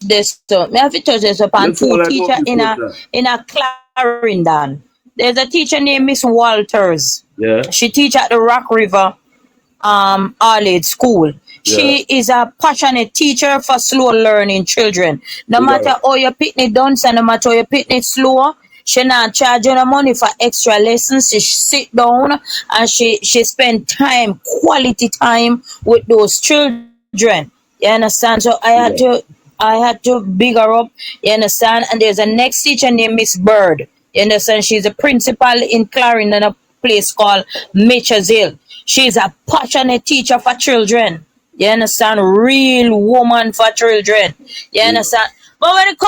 this. So me have to touch this upon Let's all two like teacher hope in before a that. Clarendon. There's a teacher named Miss Walters. Yeah, She teach at the Rock River all age school. yeah. She is a passionate teacher for slow learning children. No Big matter up. how your picnic done, and no matter how your picnic slow, she not charge you no money for extra lessons. She sit down and she spend time, quality time with those children. You understand? So Big up. I had to big her up. You understand? And there's a next teacher named Miss Bird. You understand? She's a principal in Clarendon, a place called Mitchell's Hill. She's a passionate teacher for children. You understand? Real woman for children. You Yeah. understand? But when it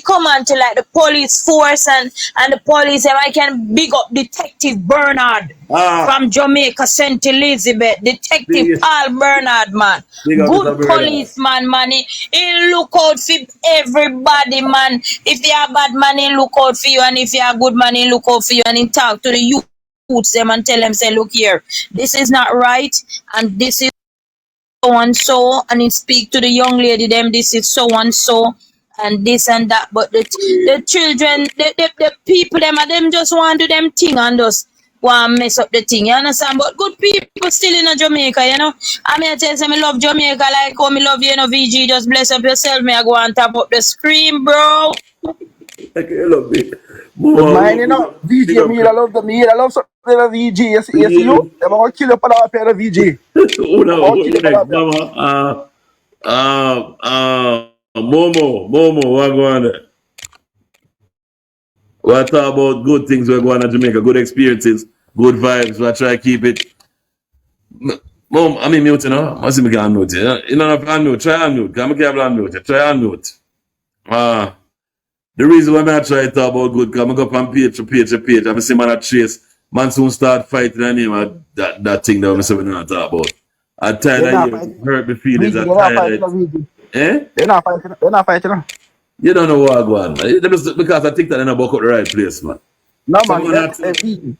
come on to like the police force and the police, I can big up Detective Bernard Ah, from Jamaica, St. Elizabeth. Detective big, Paul Bernard, man. big up Mr. Good Bernard. policeman, man. He look out for everybody, man. If you are bad man, he look out for you. And if you are good man, he look out for you. And he talk to the youths them and tell them, say, look here, this is not right. And this is so and so, and it speak to the young lady them, this is so and so, and this and that. But the children, the people them just want to do them thing and just want to mess up the thing, you understand? But good people still in Jamaica, you know. I mean, I tell you, me love Jamaica like how me love you, you know, VG. Just bless up yourself. Me I go and tap up the screen, bro. Okay, look, big. But mine, More, you big know, up, big VG, up. me, I love the me, I love something like VG. You see Yeah. you? I'm going to kill you for that pair of VG. I'm going to Who kill you for next? that pair. Mama, Momo, what go on there? We talk about good things we're going to Jamaica, good experiences, good vibes. We try to keep it. Mom, I mean, mute, you know. I see me can unmute. You know, if I unmute, try unmute. Come here, unmute. Try unmute. The reason why I try to talk about good, because I go from page to page to page. I'm see man at chase. Man soon start fighting the name of that thing that we say we not talk about. I'm tired They're of not hearing fighting. hurt my feelings. VG, I'm they're not tired fighting, of VG. eh? They're not fighting. They're not fighting. You don't know what I go on. Because I think that they're not back up the right place, man. No, man, Someone that VG.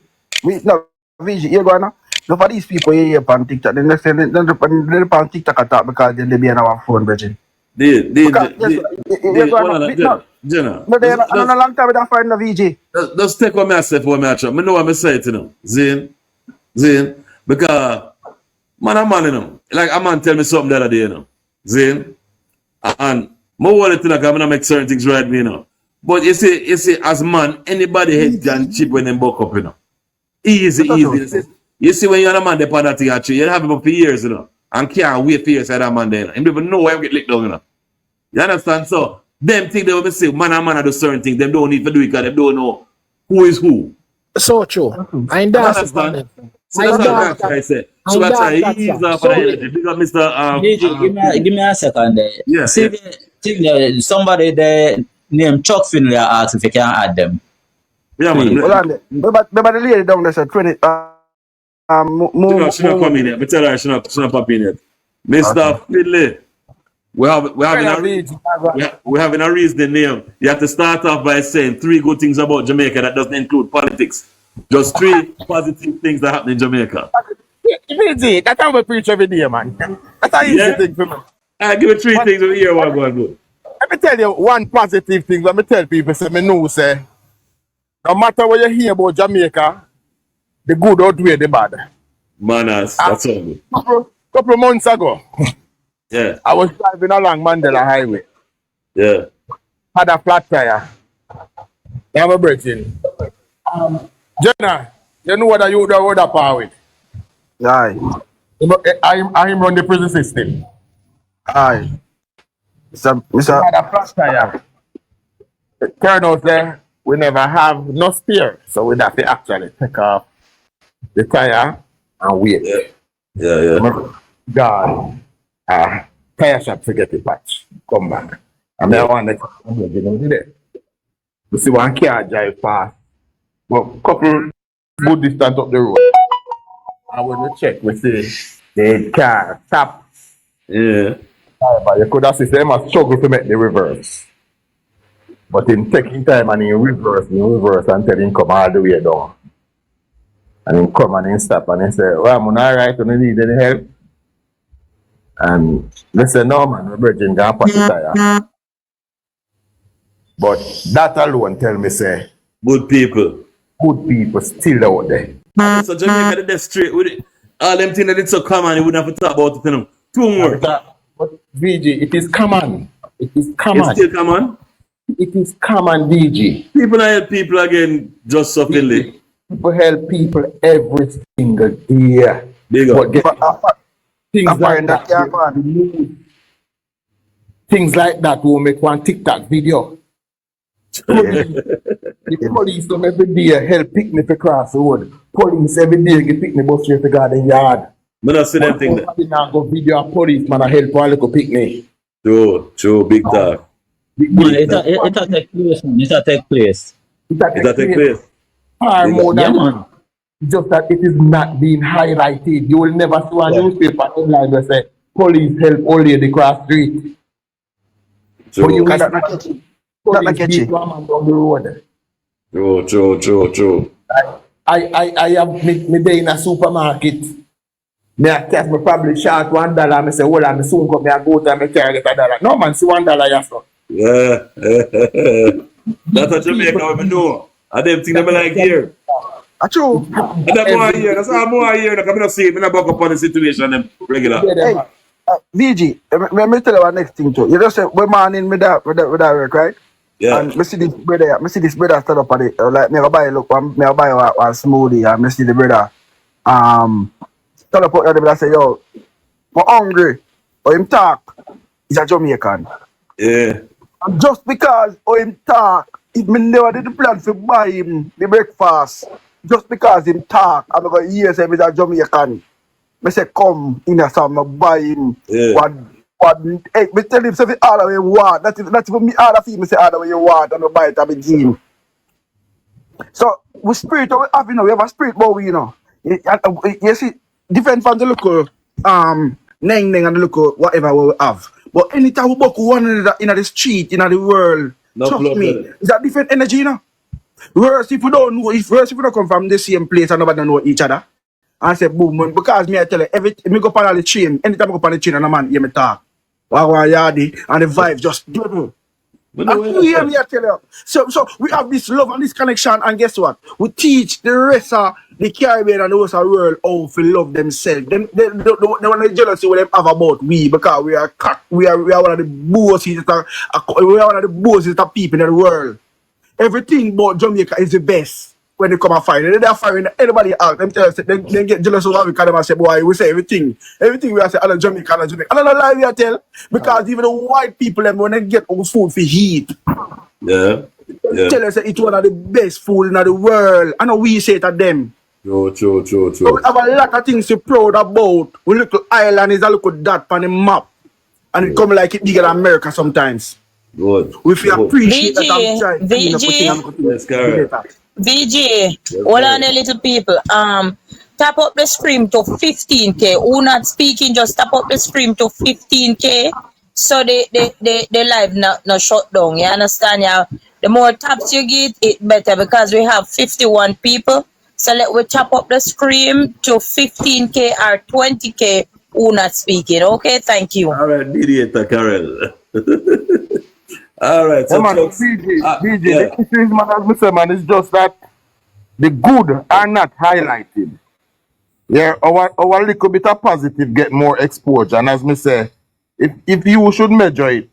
No, VG, you go now. Look for these people here on TikTok. Then they say, they're on TikTok at that because they be on our phone, Virgin. Because, yes, you go hold now. on, No, Jenna. no, they're not, a long time we don't find the VG. Just take what I say for me. I know what I say, you know. Zin. Because man, you know. Like a man tell me something the other day, you know. Zin. And more wallet, you know, because I make certain things right, you know. But you see, as man, anybody head can chip when they buck up, you know. Easy. You see, when you're a man, they put that thing at you have him for years, you know. And can't wait for years, that man there. You know. He don't even know why you get licked down, you know. You understand? So, them think they will say, man and man do certain things. Them don't need to do it because they don't know who is who. So true. I You dance understand? So I that's what I'm dance trying to say. I So I try dance to ease that off so of the energy. Big up Mr. DJ, give me a second there. Yeah, See yeah. the thing there, somebody there named Chuck Finley asked if you can add them. Yeah, Please. Hold man. on. Remember the lady down there said 20. She not come in yet. Me tell her she not pop in yet. Mr. Finley, we're having a reasoning name. You have to start off by saying 3 good things about Jamaica that doesn't include politics. Just 3 positive things that happen in Jamaica. VG, that's how we preach every day, man. That's an easy Yeah? thing for me. I give it 3 things over here. What going good? Let me tell you one positive thing. Let me tell people, say, me know, say, no matter what you hear about Jamaica, the good outweigh the bad. Manners. That's all good. Couple of months ago, Yeah. I was driving along Mandela Highway. Yeah. Had a flat tire. I have a breaking. Jenna, you know what you would have power with? Aye. I run the prison system. Aye. Mr. Had a flat tire. It turned out there, we never have no spare. So we have to actually take off the tire and wait. Yeah. God, tire shop forget the patch. Come back. And then I want to do that. You see one car drive fast. But couple good distance up the road. And when we check, we see the car stop. Yeah. But you could have seen them a struggle to make the reverse. But in taking time and in reverse until he come all the way down. And he come and he stop and he say, well, I'm alright, you don't need any help. And they say, no man, we're bridging down for the tire. But that alone tell me say Good people. good people still out there. So Jamaica did that straight with it. All them things that it's so common, you wouldn't have to talk about it, you know. Two more. But VG, it is common. It is common. It's still common. It is common, VG. People help people again just sufficiently. People help people every single day. Big up. Things like that. Things like that will make one TikTok video. The police come every day help pick me to cross the road. Police every day get pick me bus straight to garden yard. I don't see them thing there. I go video a police man I help all go pick me. True, big talk. Man, it'll take place, man. It'll take place. It'll take place. Far more than man. just that it is not being highlighted. You will never see a newspaper headline that say police help old lady cross street. But you will see police beat one man down the road. True. I have me day in a supermarket. Me a test me probably short $1. I say, hold on, me soon come. I go to me carry get $1. No man, see $1 yes. Yeah. That's what Jamaica we know. I them think them like here. True. And that more here. That's how more here. I'm not see. I'm not back up on the situation them regular. Hey, VG, let me tell you one next thing too. You just say we man in with that work, right? Yeah. And me see this brother stand up at it. Like me go buy one smoothie and me see the brother stand up at the brother say, yo, I'm hungry. Or him talk, he's a Jamaican. Yeah. And just because him talk, if me never did the plan to buy him the breakfast, just because him talk, I'm going to hear say he's a Jamaican. I say, come in a some buy him one egg. I tell him something all the way you want. That's for me, all the people say all the way you want and I buy it and I team. So, we spirit, we have, we have a spirit, but we, you see, different from the local, neng and the local, whatever we have. But anytime we book one another in the street, in the world, trust me, it's a different energy, Worse if we don't know, if we don't come from the same place and nobody know each other. And say boom, because me I tell you, me go on the train, anytime I go on the train and a man hear me talk. Yardy, and the vibe just double. And you hear me I tell you. So we have this love and this connection, and guess what? We teach the rest of the Caribbean and the rest of the world how to love themselves. They want to jealousy what they have about we, because we are one of the bosses of people in the world. Everything about Jamaica is the best. When they come and find it, they're firing anybody out. Them tell us they get jealous of we kind of say, boy, we say everything we are say, I Jamaica. I don't know lie we are tell, because even the white people them when they get our food for heat. Yeah. Tell us that it's one of the best food in the world. I know we say it to them. True. So we have a lot of things to be proud about. We look at Ireland is a look at that on the map. And it come like it bigger than America sometimes. Good. We feel appreciate that I'm trying Yes, correct. VG, hold on a little people. Tap up the stream to 15K. Who not speaking, just tap up the stream to 15K. So the live not shut down. You understand? Yeah. The more taps you get, it better, because we have 51 people. So let we tap up the stream to 15K or 20K. Who not speaking? Okay, thank you. All right, mediator Carol. All right, so man, DJ, the issue is, man, as I say, man, it's just that the good are not highlighted. Yeah, our little bit of positive get more exposure. And as me say, if you should measure it,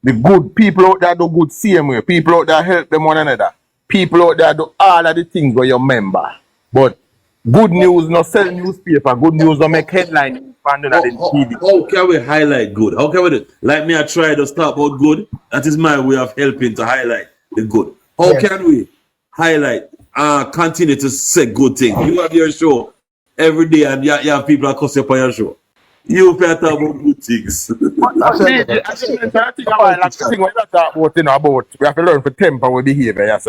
the good people out there do good same way. People out there help them one another. People out there do all of the things where you member. But good news no sell newspaper. Good news no make headline. How can we highlight good? How can we do? Like me, I try to start about good. That is my way of helping to highlight the good. How can we highlight continue to say good things? You have your show every day and you have people that cuss upon your show. You better talk about good things. I think about we have to learn for temper with behavior,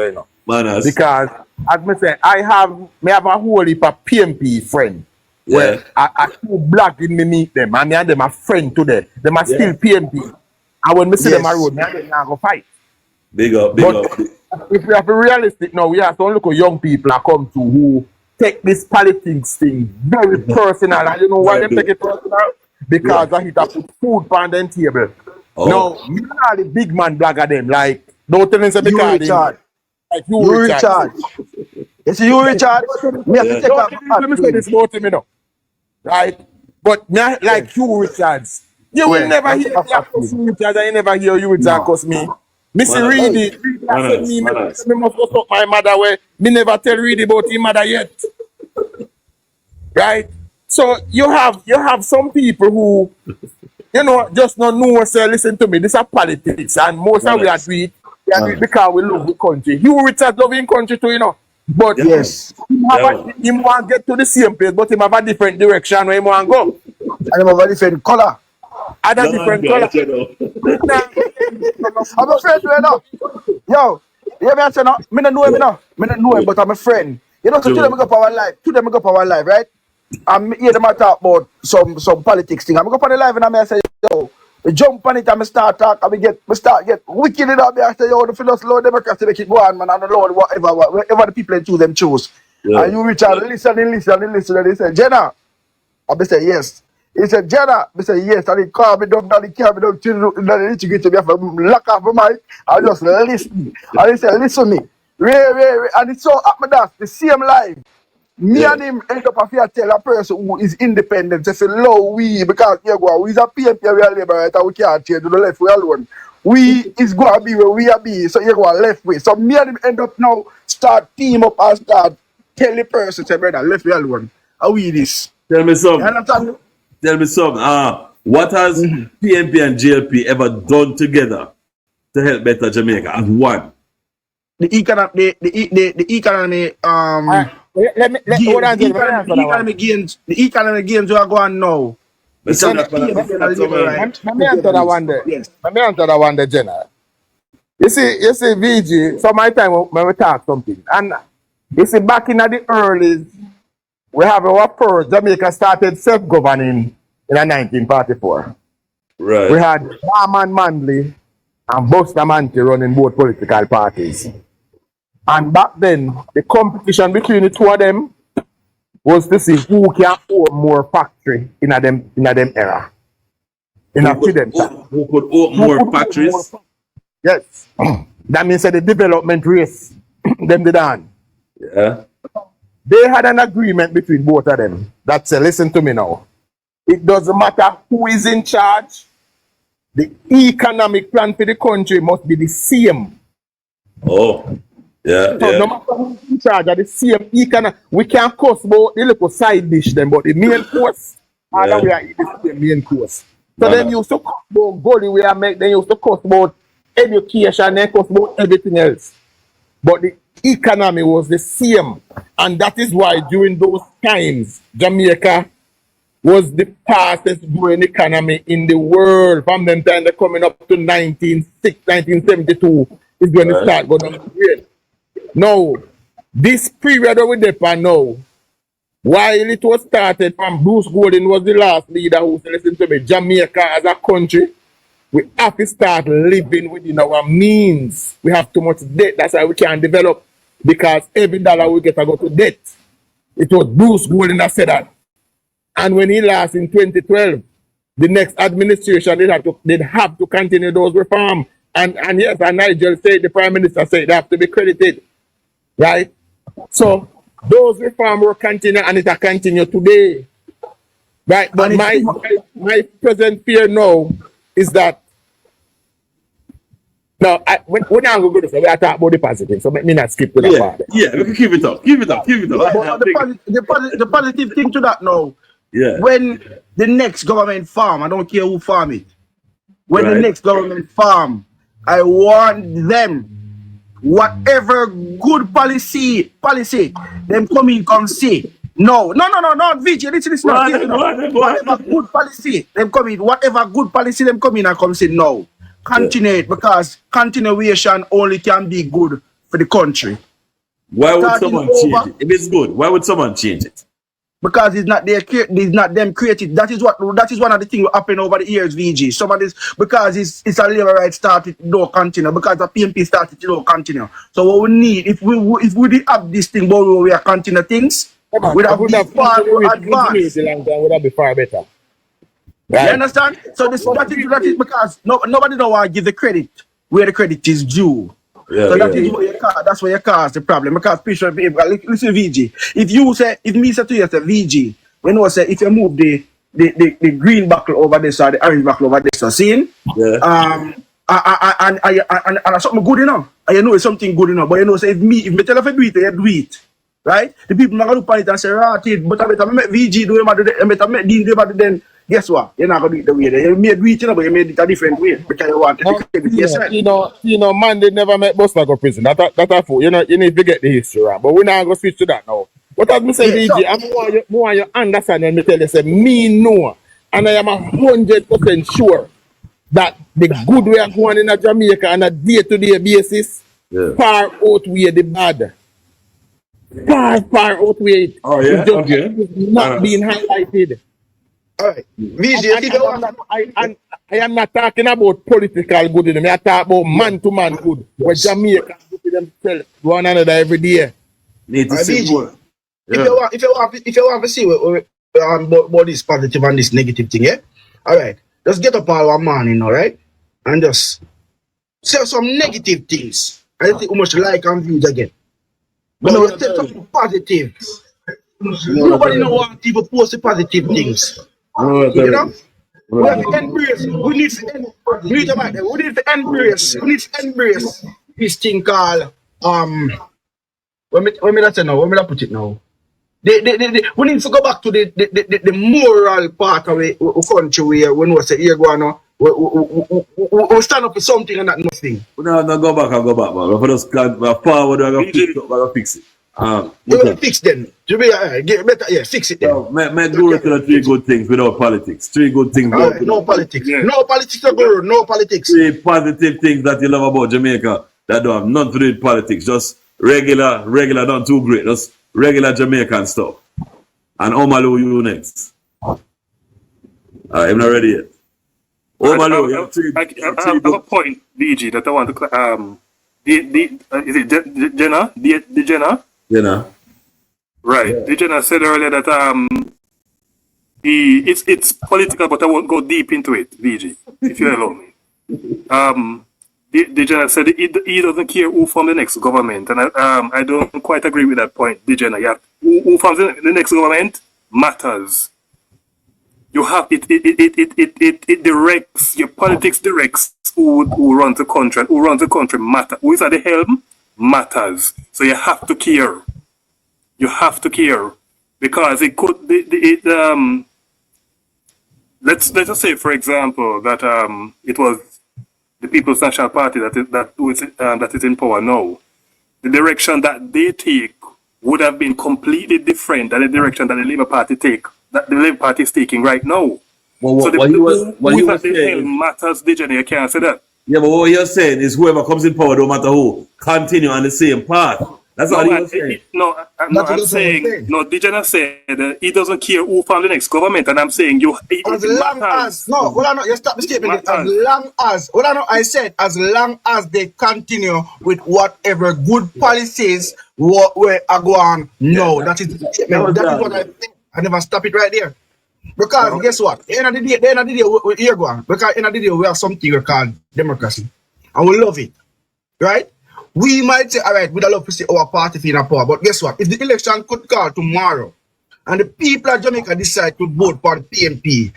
Manners. Because as me say, I have a whole heap of PMP friends. Yeah. Well, I two black in me meet them, and me and them are friends today. Them are still PMP. And when me see them on road, me and them now go fight. Big up. If we have to be realistic now, we have to look at young people that come to who take this politics thing very personal. And you know why them take it personal? Because I hit up put food on them table. Oh. Now, me not the big man blagger them. Like, Don't tell him say You because him Richard. like You Richard. You see you Richard? Me have to take Don't off my let me say this about him, you know. Right? But me, like you, Richards, you will Well, never I'm hear take off me cuss you, Richards, and you never hear you, Richard, No. cuss me. Missy Man, Reedy, Reedy I said me, me must go talk my mother where me never tell Reedy about his mother yet. Right? So you have some people who, you know, just not know, say, listen to me, this is politics, and most of we are doing it. We are doing it because we love the country. You, Richard, love in country too, you know. But Yes. him want to get to the same place, but him have a different direction where he want to go. And I'm a different color. Other different color. I'm a friend, you know. Yo, you hear me say no? Me don't know him, no. Me don't know him, but I'm a friend. You know, so today we go for our life. Today we go for our life, right? I'm hear them talk about some politics thing. I'm go for the live and I say, yo, we jump on it and I start talk and we start get wicked it up. I say, yo, the philosophy Lord democracy make it go on, man, and the Lord whatever the people they choose, them choose. Yeah. And you Richard listen, and they say, Jenna. I say yes. He said, Jenna, I say yes, and he called me down, and he called me down to the get to me, I have to lock off my mic, I just listen. And he said, listen to me. Ray. And it's so up my that, the same life. Me and him end up after tell a person who is independent, say, low we, because here go, we is a PMP, we are labor, right, and we can't change to the left, we alone. We is going to be where we are be, so you go left way. So me and him end up now, start team up and start tell the person, say, brother, left way alone. How we this? Tell me something. You understand? Tell me something. What has PMP and JLP ever done together to help better Jamaica as one? The economy, the economy, the economy gains we are going now. Let me answer that one there. Yes. Let me answer that one there, Jenna. You see, VG, so my time when we talk something, and you see, back in the early, we have our first Jamaica started self-governing in 1944. Right. We had Norman Manley and Bustamante running both political parties. And back then, the competition between the two of them was to see who can own more factory in a them era. Who could own more factories? Yes. That means that the development race, them did on. Yeah. They had an agreement between both of them that said, listen to me now. It doesn't matter who is in charge. The economic plan for the country must be the same. Oh, yeah. So no matter who is in charge of the same economic, we can cost about the little side dish them, but the main course, all we are eating the main course. So then used to cost about gold we are make, then used to cost about education, then cost about everything else. But the economy was the same. And that is why during those times, Jamaica was the fastest growing economy in the world. From them time they're coming up to 1972 is when it start going down the grade. Now, this period that we're there now, while it was started from Bruce Gordon was the last leader who said, listen to me, Jamaica as a country, we have to start living within our means. We have too much debt. That's why we can't develop. Because every dollar we get to go to debt. It was Bruce Gordon that said that. And when he last in 2012, the next administration they'd have to continue those reforms. And yes, and Nigel said, the Prime Minister said they have to be credited. Right? So those reforms will continue and it will continue today. Right? But my present fear now is that now, when I'm going to say, we are talking about the positive, so let me not skip to that part. Yeah, we can keep it up. But the positive thing to that now, when the next government farm, I don't care who farm it, when the next government farm, I want them, whatever good policy, them come in, come say, no, VJ, listen, whatever good policy, them come in, whatever good policy, them come in and come say, no. Continue because continuation only can be good for the country. Why would someone change it? If it's good, why would someone change it? Because it's not them created. That is one of the things that happened over the years, VG. Some of this because it's a labor right started, no continue. Because the PMP started, no continue. So what we need, if we did have this thing, but we are continue things, we'd have been far more advanced. Would have been far better. Right. You understand? So that is because nobody don't want to give the credit. where the credit is due. Yeah, So that yeah. is what you cause, that's what you cause the problem. Because people, listen, VG. If me say to you, say VG, you know, say if you move the green buckle over this or the orange buckle over this, so seeing, Yeah. and something good enough. And you know it's something good enough. But you know, say if me tell you to do it, you do it. Right? The people not gonna look at it and say, right, but I better make VG do it, I better make Dean do it, then guess what? You're not gonna do it the way that you made do it, you know, but you made it a different way because you want to credit yourself. Man, they never make Buster go prison. That a fool. You need to get the history right. But we're not gonna switch to that now. But as me say, VG, I want you understand when me tell you, say, me know, and I am 100% sure that the good way of going in a Jamaica on a day-to-day basis far outweigh the bad. Far outweigh it. Oh, yeah? Okay. It's not being highlighted. All right. VG, I am not talking about political good. I am talking about man-to-man good. Where Jamaica do themselves one another every day. Need to see more. If you want to see what this positive and this negative thing, yeah? All right. Just get up all one morning, all right? And just say some negative things. I don't think how much like and views again. But you say something positive. Nobody know what people post the positive things. You know? We have to embrace. We need to embrace this thing called when me that say now, when me that put it now. We need to go back to the moral part of the country where we know say here go on, we stand up for something and not nothing. No, go back, man. If we just forward, we're gonna fix it. We will fix them. To be better, fix it then. So, make Guru tell us 3 good things without politics. 3 good things. No politics. Yeah. No politics, Guru. No politics. 3 positive things that you love about Jamaica that don't have nothing to do with politics. Just regular, not too great. Just regular Jamaican stuff. And Omalu, you next. I'm not ready yet. Omalu, you have I have a point, BG, that I want to. Is it Jenna? The Jenna? Jenna. Right. Yeah. The Jenna said earlier that it's political, but I won't go deep into it, BG, if you allow me. The Jenna said he doesn't care who forms the next government, and I don't quite agree with that point, the Jenna. Yeah, who forms the next government matters. You have it directs your politics directs who runs the country, and who runs the country matter. Who is at the helm matters. So you have to care. You have to care because it could. Let's just say, for example, that it was the People's National Party that is in power now. The direction that they take would have been completely different than the direction that the Labour Party that the Labour Party is taking right now. Well, so what you were saying matters, DJ. You can't say that. Yeah, but what you're saying is whoever comes in power, no matter who, continue on the same path. That's all you're saying. I'm saying, DJ said he doesn't care who forms the next government, and I'm saying you. As long as you stop the statement. I said as long as they continue with whatever good policies where I go on. No, that is the statement. That is what I think. I never stop it right there. Because guess what? At the end of the day, we're here going. Because at the end of the day, we have something we call democracy. And we love it. Right? We might say, all right, we'd love to see our party in a power. But guess what? If the election could call tomorrow and the people of Jamaica decide to vote for the PMP,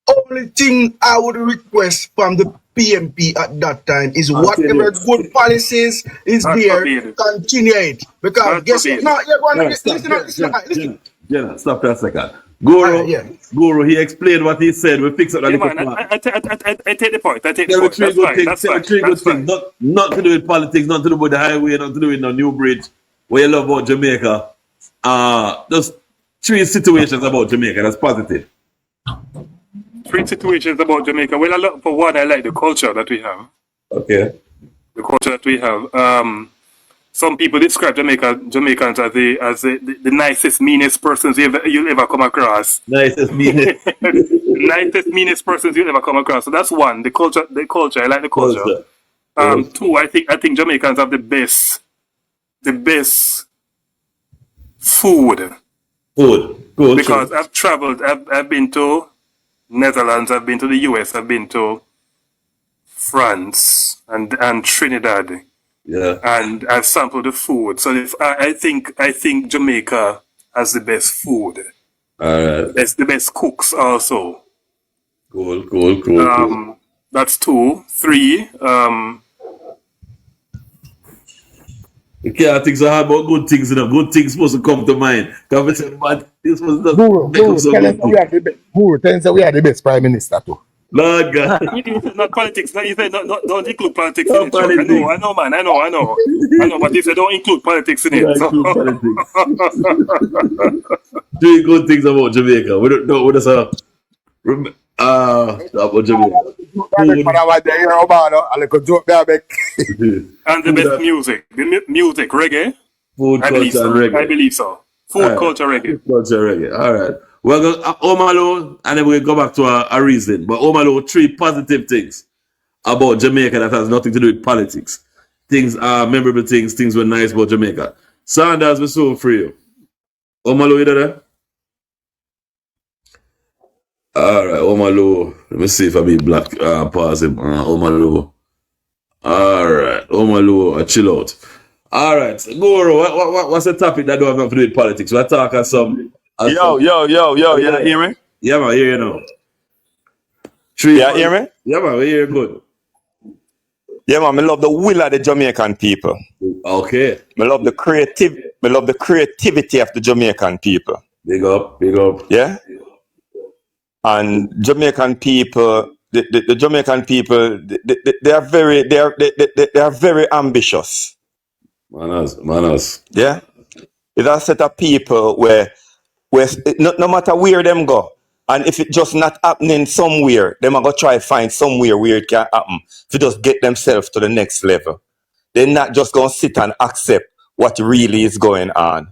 only thing I would request from the PMP at that time is whatever good policies is there, continue it. Because guess what? No, you're going to listen. Yeah, stop that a second. Guru, he explained what he said. We fix it. I take the point. That's fine. Not to do with politics, not to do with the highway, not to do with no new bridge. What you love about Jamaica. Just 3 situations about Jamaica. That's positive. 3 situations about Jamaica. Well, for one, I like the culture that we have. Okay. The culture that we have. Some people describe Jamaicans as the nicest, meanest persons you'll ever come across. Nicest, meanest. Meanest persons you'll ever come across. So that's one. The culture. I like the culture. 2, I think Jamaicans have the best food. Good. Because I've traveled. I've been to Netherlands. I've been to the US. I've been to France. and Trinidad. Yeah. And I've sampled the food. So if I think Jamaica has the best food. All right. It's the best cooks also. Cool. That's 2. 3. You can't think so hard about good things, you know. Good things supposed to come to mind. Because it's bad, this was the tell us we are the best prime minister too. Lord God. Not politics. You say don't include politics No in it. politics. I know, man. I know. But you say don't include politics in it. Include politics. 3 good things about Jamaica. We don't know what is about Jamaica. And the best music. The music, reggae. Food, culture, and reggae. I believe so. Food, culture, reggae. Culture, reggae. All right. We're going to Omalo, and then we'll go back to our reason. But Omalo, 3 positive things about Jamaica that has nothing to do with politics. Things are memorable things were nice about Jamaica. Sanders, we're so free. Omalo, you there? All right, Omalo. Let me see if I be black. Pause him. Omalo. All right, Omalo, chill out. All right, Goro, what's the topic that don't have nothing to do with politics? We're talking some. Yo, you hear me? Yeah, man, hear you now. Yeah, hear me? Yeah, man, we hear you good. Yeah, man, I love the will of the Jamaican people. Okay. I love the creativity of the Jamaican people. Big up. Yeah? And Jamaican people, the Jamaican people, they are very ambitious. Manas. Yeah? It's a set of people where no matter where them go, and if it just not happening somewhere, them are going to try find somewhere where it can happen to just get themselves to the next level. They're not just going to sit and accept what really is going on.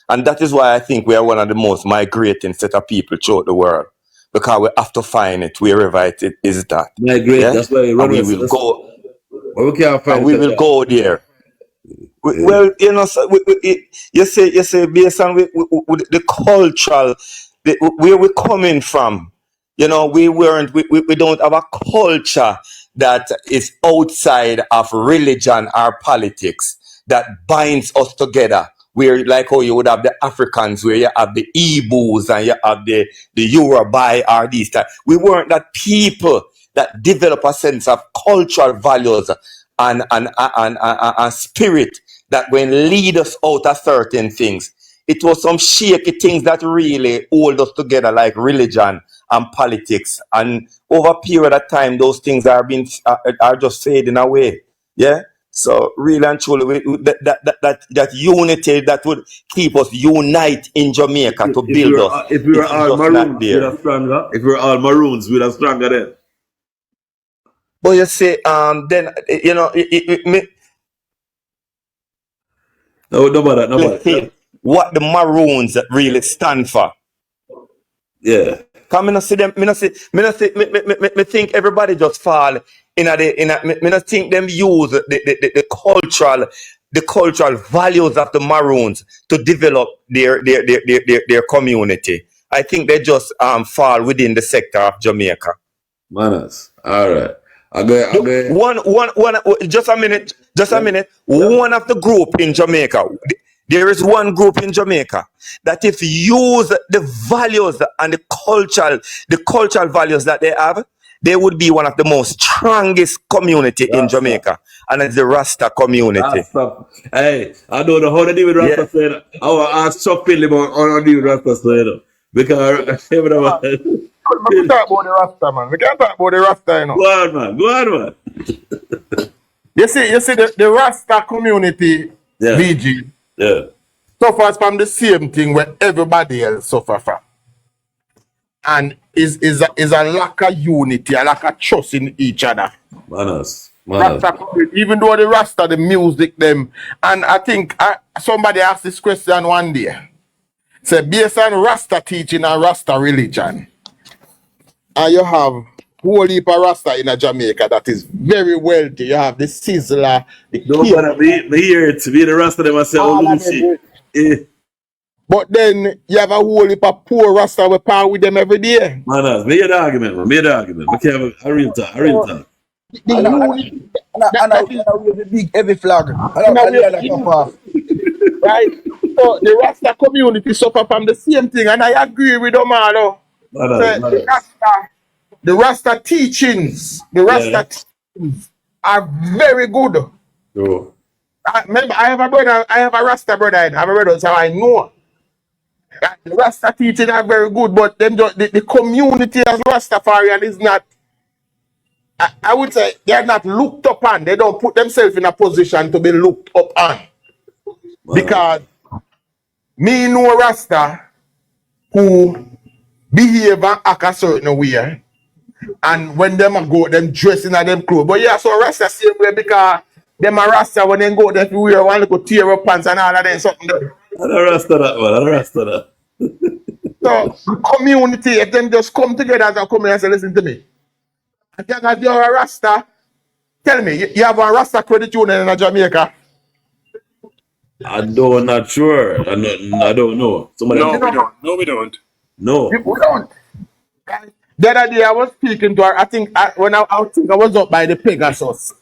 And that is why I think we are one of the most migrating set of people throughout the world. Because we have to find it wherever it is that. Migrate, yeah? That's why we will go. Well, we can't find we will go there. Well, you know, so you say based on the cultural, where we're coming from, you know, we don't have a culture that is outside of religion or politics that binds us together. Where like how you would have the Africans, where you have the Igbos and you have the Yoruba or these type. We weren't that people that develop a sense of cultural values and spirit that when lead us out of certain things. It was some shaky things that really hold us together, like religion and politics. And over a period of time, those things are just fading away. Yeah. So really and truly, that unity that would keep us unite in Jamaica to build us. If we were all maroons, we'd have stronger. If we were all maroons, we'd have stronger then. But you see, then you know, no matter. What the Maroons really stand for. Yeah. Come me not see them. Me think everybody just fall me not think them use the cultural values of the Maroons to develop their community. I think they just fall within the sector of Jamaica. Manners. All right. Okay. Just a minute. One of the group in Jamaica. There is one group in Jamaica that if you use the values and the cultural values that they have, they would be one of the most strongest community in Jamaica. And it's the Rasta community. Hey, I don't know how to deal with Rasta saying. I will ask Chuck Finley about how to deal with Rasta saying. Because we can't talk about the Rasta, man. We can't talk about the Rasta, you know. Go on, man. You see the Rasta community, VG. Yeah. Suffers from the same thing where everybody else suffers from. And is a lack of unity, a lack of trust in each other. Manners. Rasta, even though the Rasta, the music, them, and I think somebody asked this question one day. Say, based on Rasta teaching and Rasta religion, and you have whole heap of Rasta in Jamaica that is very wealthy. You have the Sizzler, the me hear it. Be the Rasta them and say, oh, shit. But then you have a whole heap of poor Rasta we power with them every day. Manners, me hear the argument, man. Me can't have a real talk. the unity that is I wear the big heavy flag. in a And way, the other come off. right? So the Rasta community suffer from the same thing, and I agree with Omalo. So the Rasta teachings, Yeah. are very good. True. Remember, I have a brother, I have a Rasta brother, I have a brother, so I know. The Rasta teaching are very good, but them just, the community as Rastafarian is not, I would say, they are not looked upon. They don't put themselves in a position to be looked up on. Because me know Rasta who behave and act a certain way, and when them a go, them dressing in them clothes. But yeah, so Rasta same way because them a Rasta when they go, they wear one little tear up pants and all of them something there. I don't rest of that, man. I don't rest of that. So the community, if them just come together as a community and say, listen to me. I think as you're a Rasta, tell me, you have a Rasta credit union in Jamaica? I'm not sure. I don't know. Somebody No, You we know, don't. No, we don't. no. we don't. The other day I was speaking to her, I think I was up by the Pegasus,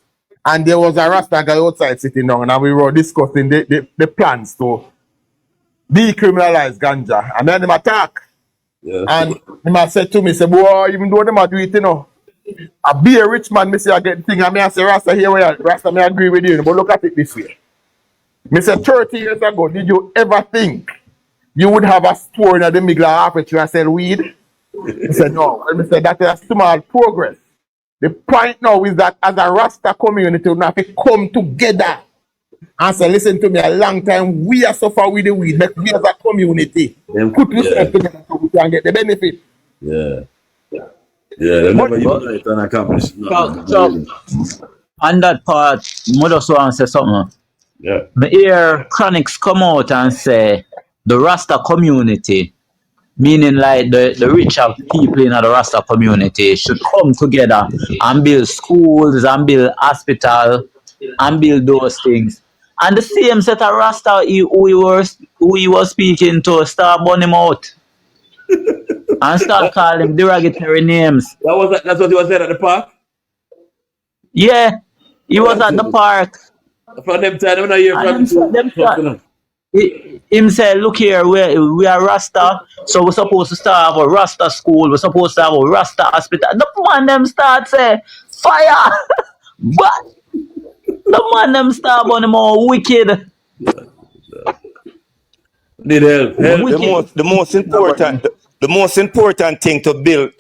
and there was a Rasta guy outside sitting down, and we were discussing the plans to decriminalize ganja. And then him attack. Yeah. And him said to me, say, boy, even though them are do it, you know, I be a rich man, me say I get the thing, and me I say, Rasta here where Rasta, me agree with you, but look at it this way. Me say 30 years ago, did you ever think you would have a store in the middle of Africa and sell weed? He said, no. And I said, that is a small progress. The point now is that as a Rasta community, we have to come together and say, listen to me, a long time we are suffer with the weed, but we as a community put ourselves together so we can get the benefit. Yeah. Yeah, they never unite and accomplish nothing. On that part, I just want to say something. Yeah. Me hear Chronics come out and say the Rasta community, meaning like the richer people in the Rasta community, should come together and build schools and build hospital and build those things. And the same set of Rasta who he was speaking to start burn him out and start calling him derogatory names. That's what he was saying at the park? Yeah, he was at the park. From them time, when I hear from them. Him say, look here, we are Rasta, so we're supposed to start have a Rasta school, we're supposed to have a Rasta hospital. The man them start say, fire! But the man them start on them all wicked. Need help. The most important thing to build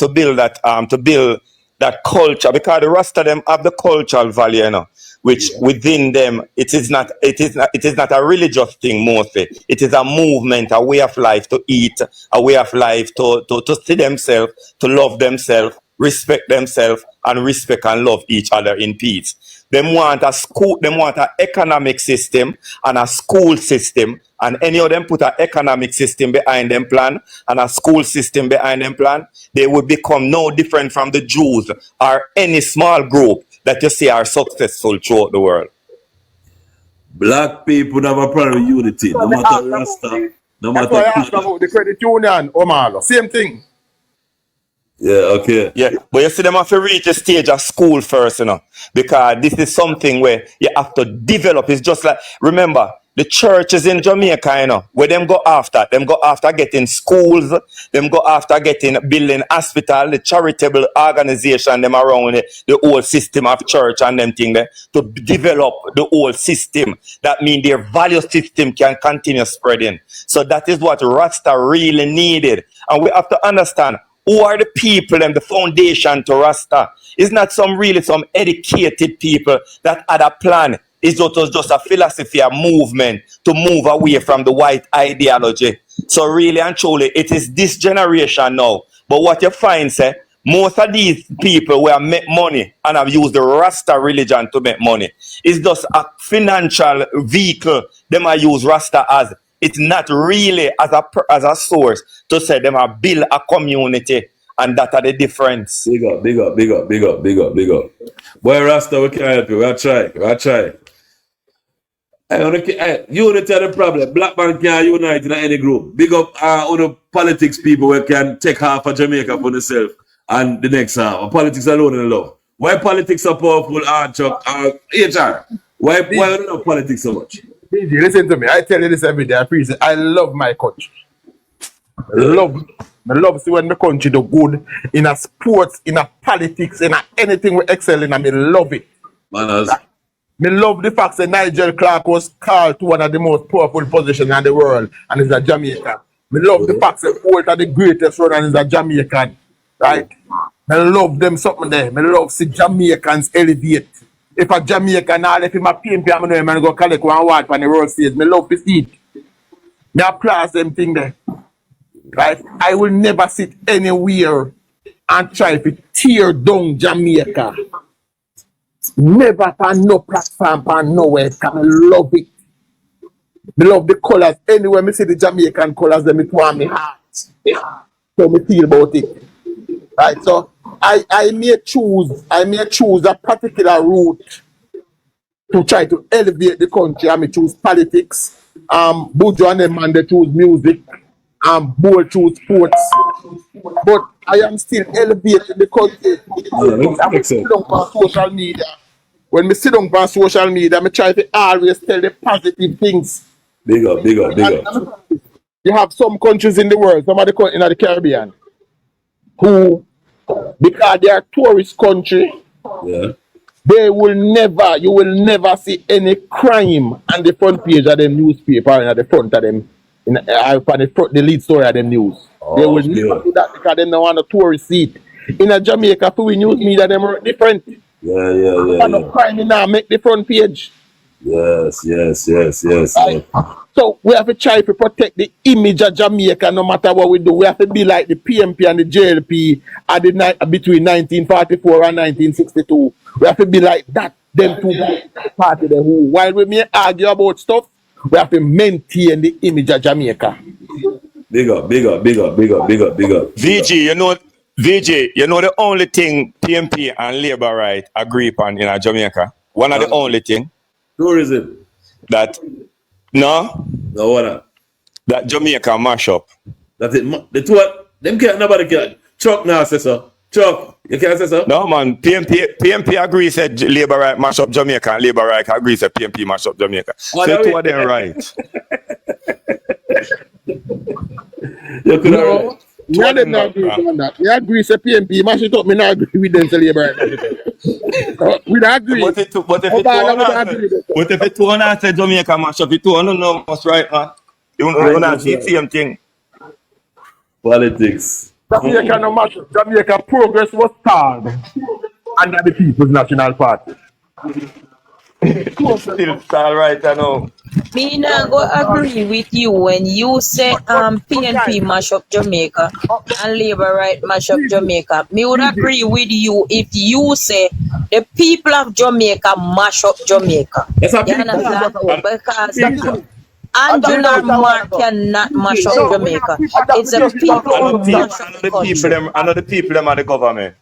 that culture, because the rest of them have the cultural value, you know, which within them it is not a religious thing mostly. It is a movement, a way of life to eat, a way of life to see themselves, to love themselves, respect themselves, and respect and love each other in peace. Them want a school, them want an economic system and a school system, and any of them put an economic system behind them plan and a school system behind them plan, they would become no different from the Jews or any small group that you see are successful throughout the world. Black people have a problem with unity, no matter Rasta, no matter. That's why I asked about the credit union, Omalo. Same thing. Yeah, okay. Yeah, but you see them have to reach a stage of school first, you know, because this is something where you have to develop. It's just like, remember, the churches in Jamaica, you know, where them go after getting schools, them go after building hospital, the charitable organization, them around the whole system of church and them thing there, to develop the whole system. That means their value system can continue spreading. So that is what Rasta really needed. And we have to understand, who are the people and the foundation to Rasta? It's not some educated people that had a plan. It was just a philosophy, a movement to move away from the white ideology. So really and truly, it is this generation now. But what you find, say, most of these people who have made money and have used the Rasta religion to make money, it's just a financial vehicle them I use Rasta as. It's not really as a source to say them are build a community, and that are the difference. Big up. Boy, Rasta, we can help you. We'll try. Unity are the problem. Black man can't unite in any group. Big up on the politics people who can take half of Jamaica for themselves and the next half. Politics alone in the law. Why politics so powerful, Chuck, HR? Why we don't love politics so much? DJ, listen to me. I tell you this every day. I appreciate. I love my country. I love see when my country do good in a sports, in a politics, in a anything we excel in. I love it. Manners. Me love the fact that Nigel Clark was called to one of the most powerful positions in the world, and he's a Jamaican. Me love the fact that Bolt are the greatest runner and he's a Jamaican. Right? Me love them something there. Me love see Jamaicans elevate. If a Jamaican now left him a PMP, I'm going to go collect one award from the world stage. Me love to see it. Me applaud them thing there. Right? I will never sit anywhere and try to tear down Jamaica. Never on no platform, on nowhere. I love it. I love the colors. Anywhere me see the Jamaican colors, them it warm my heart. So me feel about it. Right? So I may choose a particular route to try to elevate the country. I may choose politics. Buju and them man they choose music. Bull choose sports. But I am still elevating the country. I'm sit down on social media. When me sit down on social media, I try to always tell the positive things. Big up. You have some countries in the world, some of the countries in the Caribbean, who, because they are tourist country, Yeah. you will never see any crime on the front page of them newspaper and at the front of them, the lead story of them news. They will never do that because they don't want a tourist seat. In a Jamaica, for we news media, them are different. Yeah. No crime now make the front page. Yes. Right. So we have to try to protect the image of Jamaica no matter what we do. We have to be like the PMP and the JLP at the between 1944 and 1962. We have to be like that. Them two party there who, while we may argue about stuff, we have to maintain the image of Jamaica. Big up. VG, you know the only thing PMP and Labour right agree upon in Jamaica? One of the only thing Tourism. that No, what? that Jamaica mash up. That's it. The two, them can't, nobody can. Chuck now say so. Chuck, you can't say so? No man, PMP agree said Labour right mash up Jamaica and Labour right agree said PMP mash up Jamaica. Oh, so two of them right. You could have. I didn't agree on that. I agree say PMP mash it up. Me not agree with them say Labour right. We don't agree. But if it two and say Jamaica mash up, it two don't know what's right, man. You don't see the same thing. Politics. Jamaica no matter. Jamaica progress was stalled under the People's National Party. Still all right, I know. Me not go agree with you when you say PNP mash up Jamaica and Labour right mash up Jamaica. Me would agree with you if you say the people of Jamaica mash up Jamaica. Yes, I You understand? Because Andrew Mark cannot mash up Jamaica. It's the people who mash up the country. I know the people them are the government.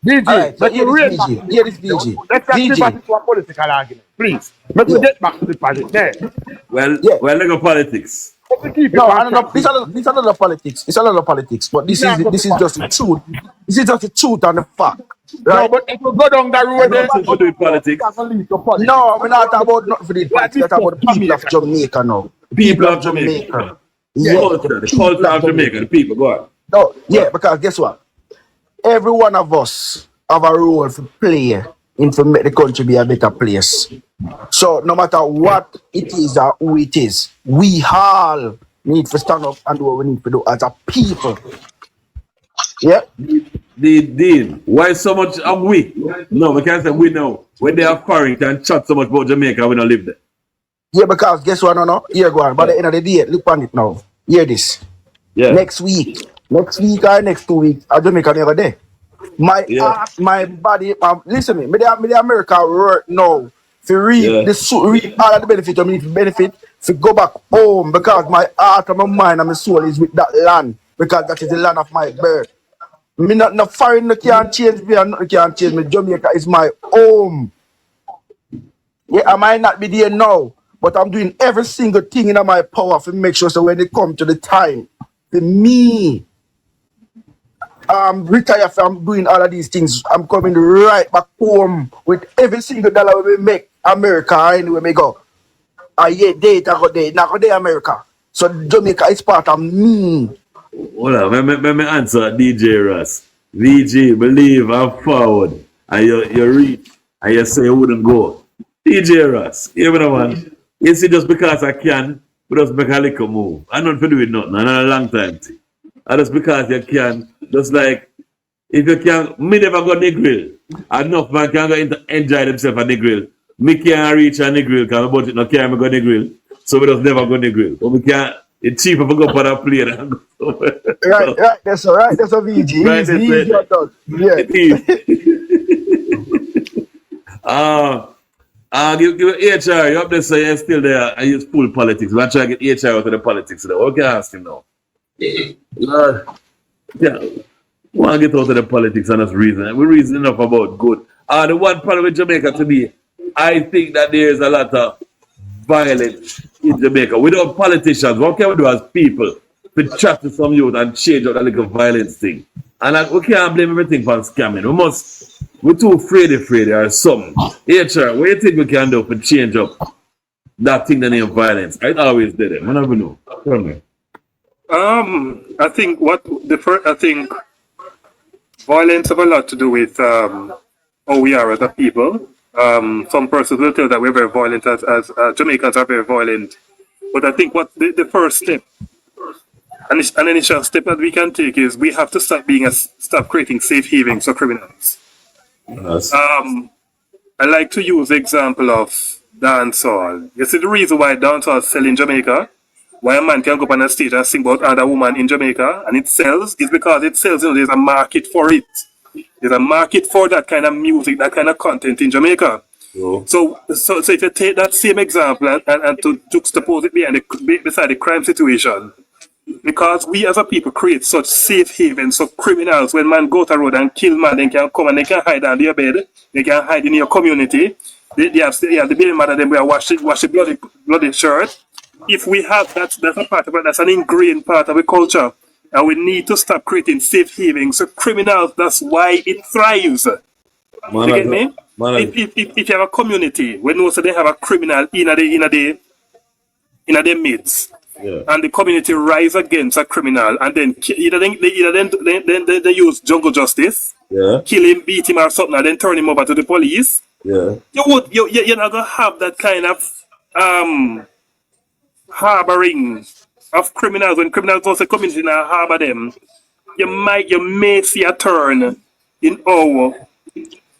DG, Alright, so here is DG. Let's get back to a political argument, please. Let's get back to the politics. There. Well, look at politics. No, I don't know. This is another politics. It's another politics, but this is just the truth. This is just the truth and the fact. Right? No, but if you go down that road, then To do politics. No, we're not talking about nothing for the politics. We're talking about the people of Jamaica now. People of Jamaica. Yeah, The culture of Jamaica. The people. Go on. No, yeah, because guess what? Every one of us have a role to play in to make the country be a better place. So no matter what it is or who it is, we all need to stand up and do what we need to do as a people. Yeah? The deal. Why so much of we? No, we can't say we know. When they have foreign can chat so much about Jamaica, we don't live there. Yeah, because guess what? No. Here go on. By the end of the day, look on it now. Hear this. Yeah. Next week or next 2 weeks, Jamaica never there. My heart, my body, listen to me, the America work now to reap reap all of the benefit of me to benefit to go back home because my heart and my mind and my soul is with that land because that is the land of my birth. Me not foreign no can't change me and nothing can't change me. Jamaica is my home. Yeah, I might not be there now, but I'm doing every single thing in my power to make sure so when they come to the time, for me retire from doing all of these things. I'm coming right back home with every single dollar we make America anywhere we go. Yeah, date I go there, not go there America. So Jamaica is part of me. Hold on, let me answer DJ Russ. VG, believe I'm forward. And you reach and you say you wouldn't go. DJ Russ, you know man. You see, just because I can, but just make a little move. I'm not for doing nothing, and a long time thing. And just because you can, just like if you can, me never go to the grill. Enough man can go enjoy themselves at the grill. Me can't reach on the grill because my budget no carry me go to the grill. So we just never go to the grill. But we can't, it's cheaper to go for that plate and go somewhere. Right, that's all right. That's a VG. Right, Easy, yeah. It is. Give HR, you up there, so you're still there and you full politics. We're trying to get HR out of the politics now. What can I ask him now? Yeah. We want to get out of the politics and that's reason. We reason enough about good. The one problem with Jamaica today, I think that there is a lot of violence in Jamaica. Without politicians, what can we do as people to chat to some youth and change out that little violence thing? And we can't blame everything for scamming. We're too afraid or something. HR, what do you think we can do to change up that thing that name violence? I always did it. I never know. Tell me. I think violence have a lot to do with how we are as a people. Some persons will tell that we're very violent as Jamaicans are very violent. But I think what the first step, an initial step that we can take is we have to stop creating safe havens for criminals. Yes. I like to use the example of dancehall. You see the reason why dancehall sell in Jamaica, why a man can go up on a stage and sing about another woman in Jamaica and it sells, is because it sells, there's a market for it. There's a market for that kind of music, that kind of content in Jamaica. Oh. So if you take that same example and to juxtapose it beside the crime situation, because we as a people create such safe havens, so criminals, when man go to the road and kill man, they can come and they can hide under your bed, they can hide in your community. They have the baby mother, them will wash the bloody shirt. If we have that's a part of it, that's an ingrained part of the culture. And we need to stop creating safe havens. So criminals, that's why it thrives. You get me? If you have a community where also they have a criminal in their midst, Yeah. and the community rise against a criminal, and then either they use jungle justice, Yeah. kill him, beat him or something, and then turn him over to the police. Yeah. You're not gonna have that kind of harboring of criminals. When criminals also come in and harbor them, you may see a turn in how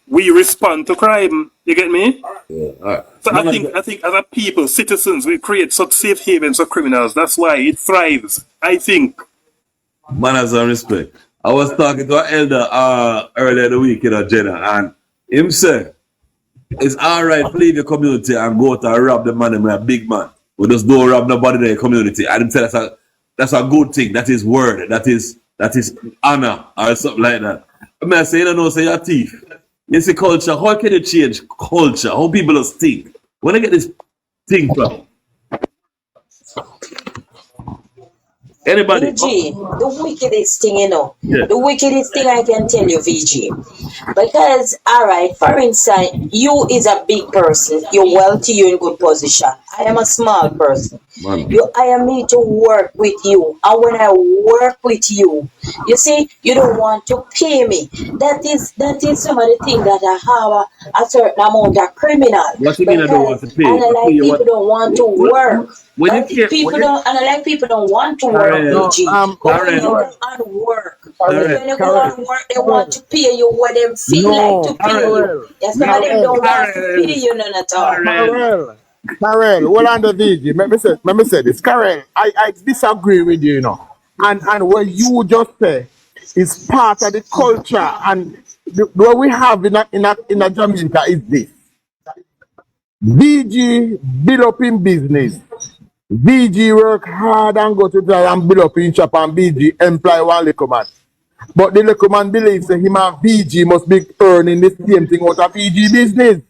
we respond to crime. You get me? Yeah. All right. So I think as a people, citizens, we create such safe havens for criminals. That's why it thrives. I think. Manners and respect. I was talking to an elder earlier the week, Jenna, and him said, it's all right to leave your community and go to rob the man and a big man. We just don't rob nobody in the community. I didn't say that's a good thing. That is word. That is honor or something like that. I mean, I say, you don't know, say you're a thief. You see culture, how can you change culture? How people just think? When I get this thing from? Anybody? VG, the wickedest thing, Yeah. the wickedest thing I can tell you, VG. Because, all right, for instance, you is a big person. You're wealthy, you're in good position. I am a small person. Man. You hire me to work with you. And when I work with you, you see, you don't want to pay me. That is some of the things that I have a certain amount of criminal. What do you mean I don't want to pay? And I like people don't want to work. People don't want to work, VG. But when you go and work, when you go and work, they want to pay you what they feel like to pay you. Yes, some of them don't want to pay you none at all. Karel, what under VG? Let me say this. Karel, I disagree with you, And what you just say is part of the culture, and what we have in a Jamaica is this. VG build up in business. VG work hard and go to try and build up in shop, and VG employ one little man. But the little man believes that him and VG must be earning the same thing out of VG business.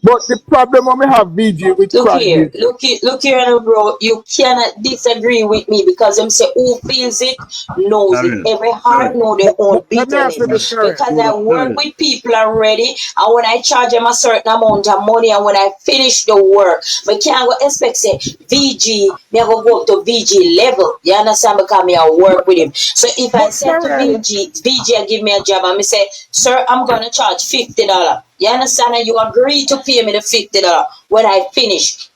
But the problem when we have VG with Look crack here, is look here, bro. You cannot disagree with me because them say who feels it knows it. Karen, Every heart Karen, know their own let me ask you bitterness. this, Karen. Because I work Karen. with people already, and when I charge them a certain amount of money, and when I finish the work, I can't go expect say VG, me I go up to VG level. You understand? Because me I work with him. So if I But said to Karen, VG give me a job, and me say, sir, I'm gonna charge $50. You understand? And you agree to pay me the $50 when I finish.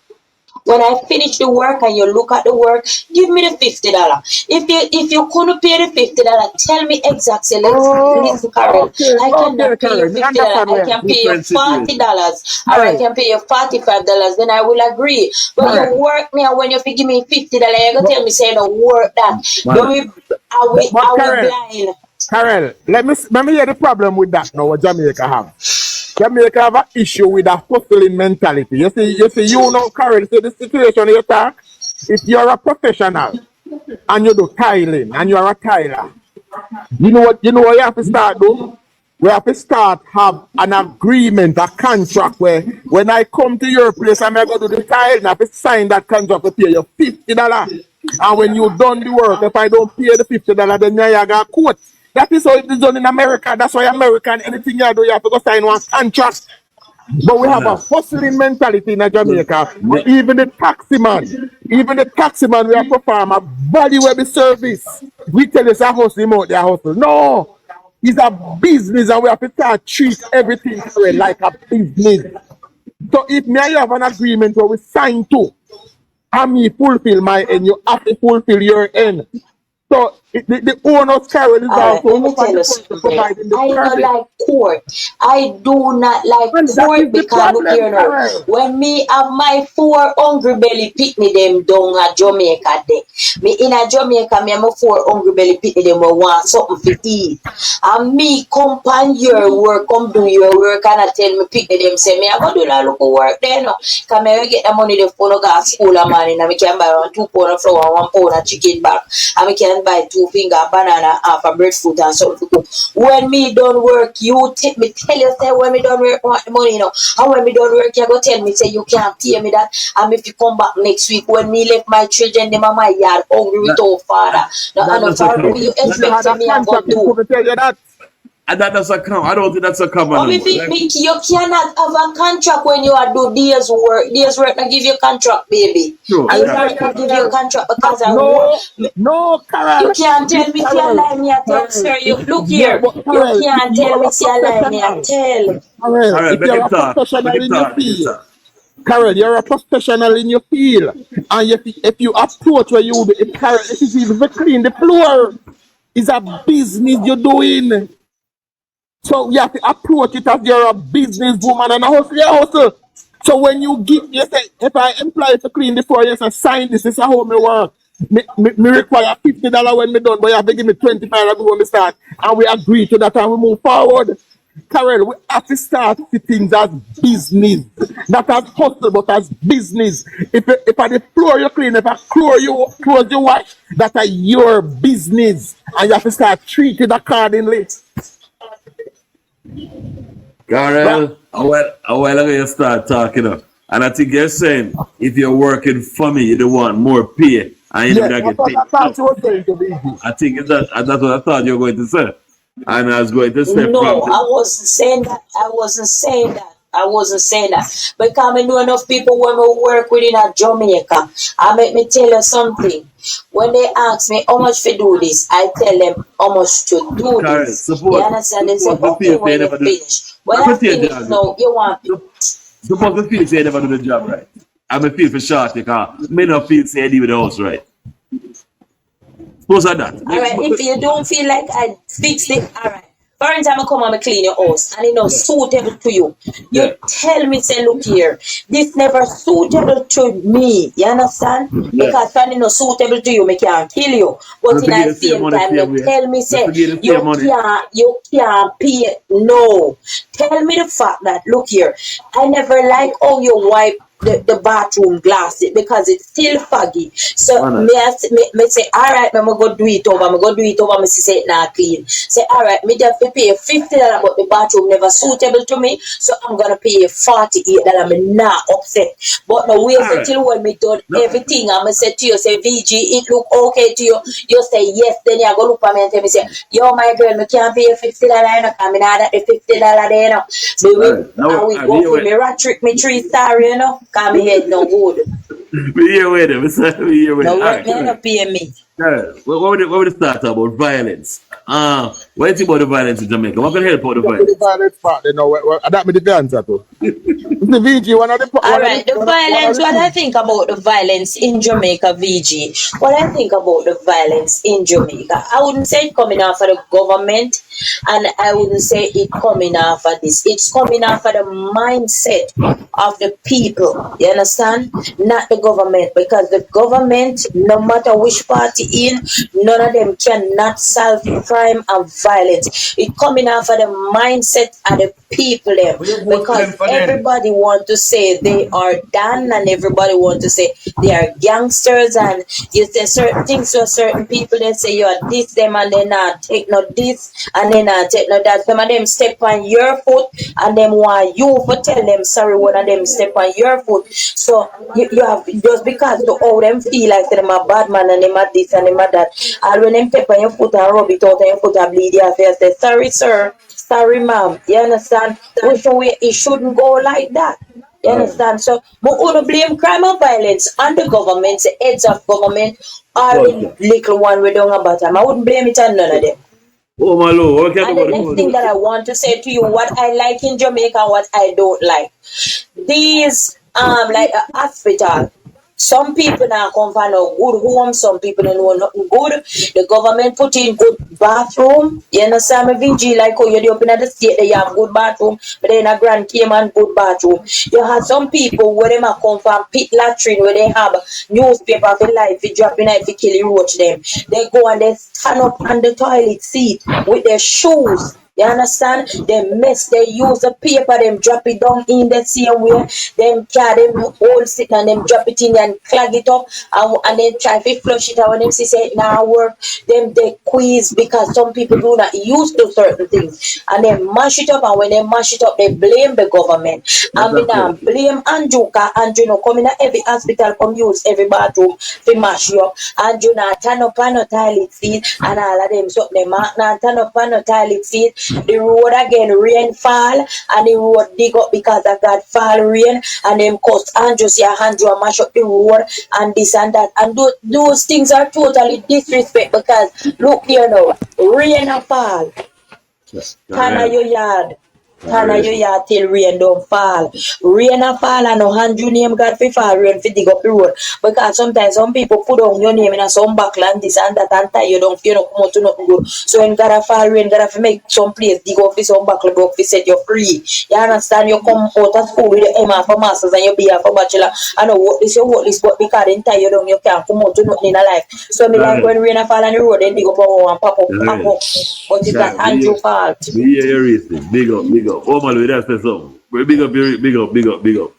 When I finish the work and you look at the work, give me the $50. If you couldn't pay the $50, tell me exactly. oh, Listen, Karen, I okay, cannot pay you Karen, me $50. understand I where. can pay you Different situation. $40, or I Karen, can pay you $45. Then I will agree. But you Karen. work me, and when you give me $50, you gonna But, tell me say no work that. Man, Don't we? but Are we Karen, blind? Karen, let me hear the problem with that now. What Jamaica have? Jamaica have an issue with a hustling mentality. You know, Karen. See the situation you talk. If you're a professional and you do tiling and you're a tiler, you know what you have to start doing? We have to start have an agreement, a contract where when I come to your place I'm gonna do the tile, and I have to sign that contract to pay you $50. And when you done the work, if I don't pay the $50, then you got quote. That is how it is done in America. That's why American anything you do, you have to go sign one contract. But we have a man. hustling mentality in Jamaica. Ne- Even the taxi man, we have perform a valuable service. We tell us a hustle him out there hustle. No, it's a business and we have to start treat everything like a business. So if me and you have an agreement where we sign to, and me fulfill my end, you have to fulfill your end. So the owner's carrot is All right, also let me upon tell the you person something. providing the I don't service. like court. I do not like And that court is the because look problem, here now. Carol. When me have my 4 hungry belly pitney them down at Jamaica day. Me in a Jamaica, me have my 4 hungry belly pitney them will want something to eat. And me come pan your work, come do your work, and I tell me pitney them say me I go do that look work there now. Cause me I get the money the phone go school a man and I can buy 1 2 pound of flour, 1 pound of chicken back. And I can buy 2 finger banana, half a breadfruit and something to cook. When me done work, you take me tell you say when me done work want the money, you know. And when me done work, you go tell me say you can't pay me that. And if you come back next week, when me left my children, them on my yard hungry with That, our father. Now that and the doesn't father count. you If you expect had say a me I go contract, it do. couldn't tell you that. And that doesn't count. I don't think that's a common Or no if more. it Like, make you cannot have a contract when you are do days work. Days work not give you contract, baby. sure, And Days let me Karen. work tell not you, give you Carol. contract because I work. No, no, You Carol. can't tell me say a Carol, lie me a tell, Carol. sir. You look Yeah, here. but You Carol, if can't tell you're me a say a lie me a professional, tell. Carol, Karen, if make you're him a talk. Make professional him in your talk. Make him field, talk. Carol, you're a professional in your field, and if you approach where you do, if Carol, if it's even clean the floor, it's a business you're doing. So you have to approach it as you're a businesswoman and a hustle, you hustle. So when you give, you say, if I employ to clean the floor, you say, sign this is how me work. Me require $50 when me done, but you have to give me 25 when me start. And we agree to that and we move forward. Carol, we have to start the things as business. Not as hustle, but as business. If at the floor you clean, if I close you wash, that's your business. And you have to start treating accordingly. Right? Carol, a while ago you start talking up. And I think you're saying if you're working for me, you don't want more pay and you Yes, don't that's get what paid I thought enough. you were saying to me. I think that's what I thought you were going to say. And I was going to say No, probably I wasn't saying that. I wasn't saying that. I wasn't saying that. Because I know enough people when we work within a Jamaica. I make me tell you something. When they ask me how much to do this, I tell them how much to do Karen, this. You understand? They say, suppose the okay, feel say you when you never do finish. When I suppose you finish now, you want suppose the feel say you never do the job right. I may feel for short because me not feel say you do the house right. Suppose of that. all right, if you don't feel like I fix it, all right. For example, I come and I clean your house and it's not suitable to you. Yeah. You tell me, say, look here, this never suitable to me. You understand? Yeah. Because when it's not suitable to you, I can't kill you. But Me in forget the the same same money time, same you way. tell me, Me say, forget the same money. you can't pay. No. Tell me the fact that, look here, I never like how you wipe the bathroom glass because it's still foggy. So Why not? me say, all right, me go do it over. Me go do it over. Me say it not clean. Say, all right, me just pay $50, but the bathroom never suitable to me, so I'm gonna pay $48. Me not upset. But no wait All right. until when me done No. everything, I'm say to you, say VG, it look okay to you. You say yes, then you go look at me and tell me say, yo my girl, me can't pay $50. You know, cause me not that the $50 there, you know. Me All right. Now, and we go for me rat trick me 3-star, you know, cause me head no good. we here with them. We here with No them. All work, right. me no pay me. What would it start about violence? What do you think about the violence in Jamaica? What can help out the The violence? violence part, you know, that me the answer to. The VG, All right, the violence, what I think about the violence in Jamaica, VG, what I think about the violence in Jamaica, I wouldn't say it coming off of the government, and I wouldn't say it coming off of this. It's coming off of the mindset of the people, you understand? Not the government, because the government, no matter which party in, none of them cannot solve crime and violence. It coming off of the mindset of the people them, because everybody want to say they are done, and everybody want to say they are gangsters, and you say certain things to certain people, they say you are this them, and they not take no this, and they not take no that. Some of them step on your foot, and them want you for tell them sorry when of them step on your foot. So you have, just because to how them feel like them a bad man, and them a this and them a that, and when them step on your foot and rub it out and your foot and bleed your face, say sorry sir, sorry ma'am, you understand? Which way it shouldn't go like that. You understand? So, but who blame crime and violence on the government, the heads of government, or the little one we don't about them? I wouldn't blame it on none of them. Oh my lord, what can And the next thing that I want to say to you, what I like in Jamaica and what I don't like. These like a hospital. Some people now come from a good home, some people don't know nothing good. The government put in good bathroom. You understand me, VG, like how you're up in the state, they have good bathroom, but then a Grand Cayman good bathroom. You have some people where they come from pit latrine, where they have newspaper for life, if drop in if you kill you roach them. They go and they stand up on the toilet seat with their shoes. You understand? They mess, they use the paper, them drop it down in the same way. Them carry them hold it and them drop it in and clog it up, and then try to flush it out. When them see say it now work, them they quiz, because some people do not used to certain things. And they mash it up, and when they mash it up, they blame the government. And me now blame Andrew, because Andrew no come in every hospital, come use every bathroom to mash you up. Andrew now turn up on no toilet seat, and all of them so they mark now turn up on no toilet seat. The road again rain fall, and the road dig up because of that fall rain, and them cost Andrew see Andrew mash up the road and this and that, and those things are totally disrespect, because look here now, rain a fall, turn your yard. Turn your yard till rain don't fall. Rain a fall, and no Andrew name got fi fall rain fi dig up the road. Because sometimes some people put down your name in a some backland, this and that, and tie you down fi you no come out to nothing good. So when gotta fall rain, gotta fi make some place dig up fi some backland book fi set you free. You understand? You come out of school with your M for masters and your B for bachelor. I know what this, you what this, but because they tie you down, you can't come out to nothing in a life. So me like when rain a fall on the road, then dig up and pop up. But it's that Andrew fault. Yeah, you're racing. Big up, big up. Oh my lord, that's the song. Big up, big up, big up, big up.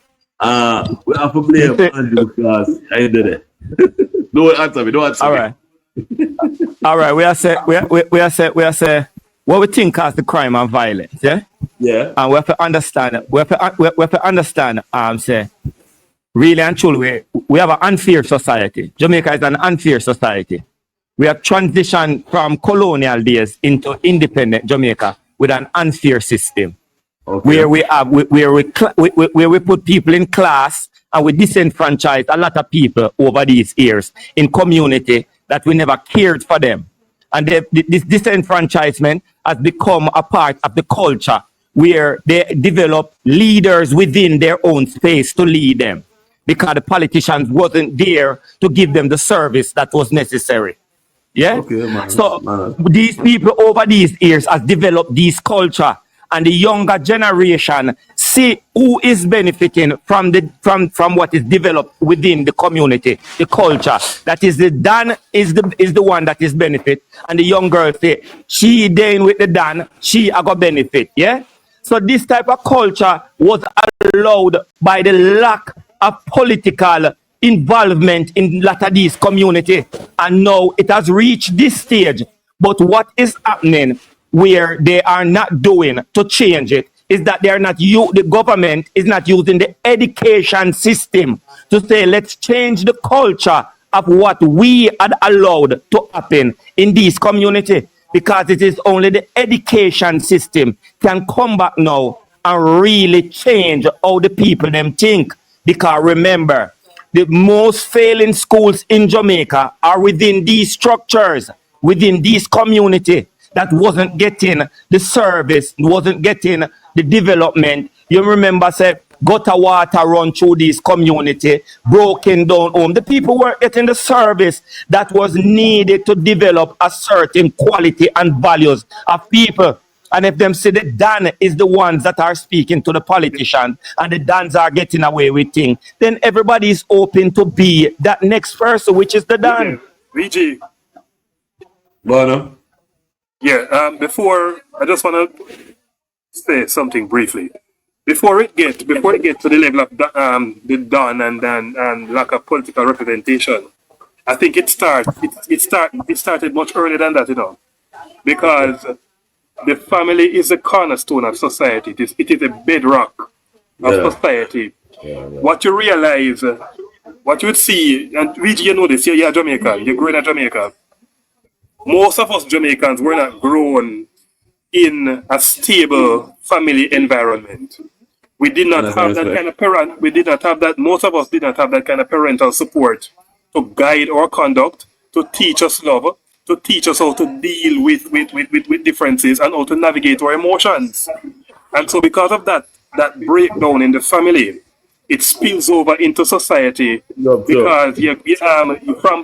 We have to blame Andrew because I did it. Don't answer me, don't answer All me. right. All right. We are say what we think cause the crime and violence, yeah? Yeah. And we have to understand, say, really and truly, we have an unfair society. Jamaica is an unfair society. We have transitioned from colonial days into independent Jamaica with an unfair system. Okay. Where we put people in class, and we disenfranchise a lot of people over these years in community that we never cared for them. And this disenfranchisement has become a part of the culture, where they develop leaders within their own space to lead them, because the politicians wasn't there to give them the service that was necessary. Yeah. Okay, man. So these people over these years has developed this culture, and the younger generation see who is benefiting from what is developed within the community, the culture. That is the Dan is the one that is benefit, and the young girl say she then with the Dan, she a go benefit. Yeah. So this type of culture was allowed by the lack of political involvement in a lot of these community, and now it has reached this stage. But what is happening where they are not doing to change it is that they are not the government is not using the education system to say let's change the culture of what we had allowed to happen in this community, because it is only the education system can come back now and really change how the people them think. Because remember, the most failing schools in Jamaica are within these structures, within this community that wasn't getting the service, wasn't getting the development. You remember, say, gutter water run through this community, broken down home. The people were getting the service that was needed to develop a certain quality and values of people. And if them say the Dan is the ones that are speaking to the politicians and the Dans are getting away with things, then everybody is open to be that next person, which is the Dan. VG. Bono. Yeah, before, I just want to say something briefly. Before it get to the level of the Don and lack of political representation, I think it started much earlier than that, because the family is the cornerstone of society. It is a bedrock of society. What you realize, what you would see, and VG, you know this, you're Jamaican, you're growing in Jamaica. Most of us Jamaicans were not grown in a stable family environment. We did not have that kind of parent. We did not have that. Most of us did not have that kind of parental support to guide our conduct, to teach us love, to teach us how to deal with differences and how to navigate our emotions. And so, because of that breakdown in the family, it spills over into society. Because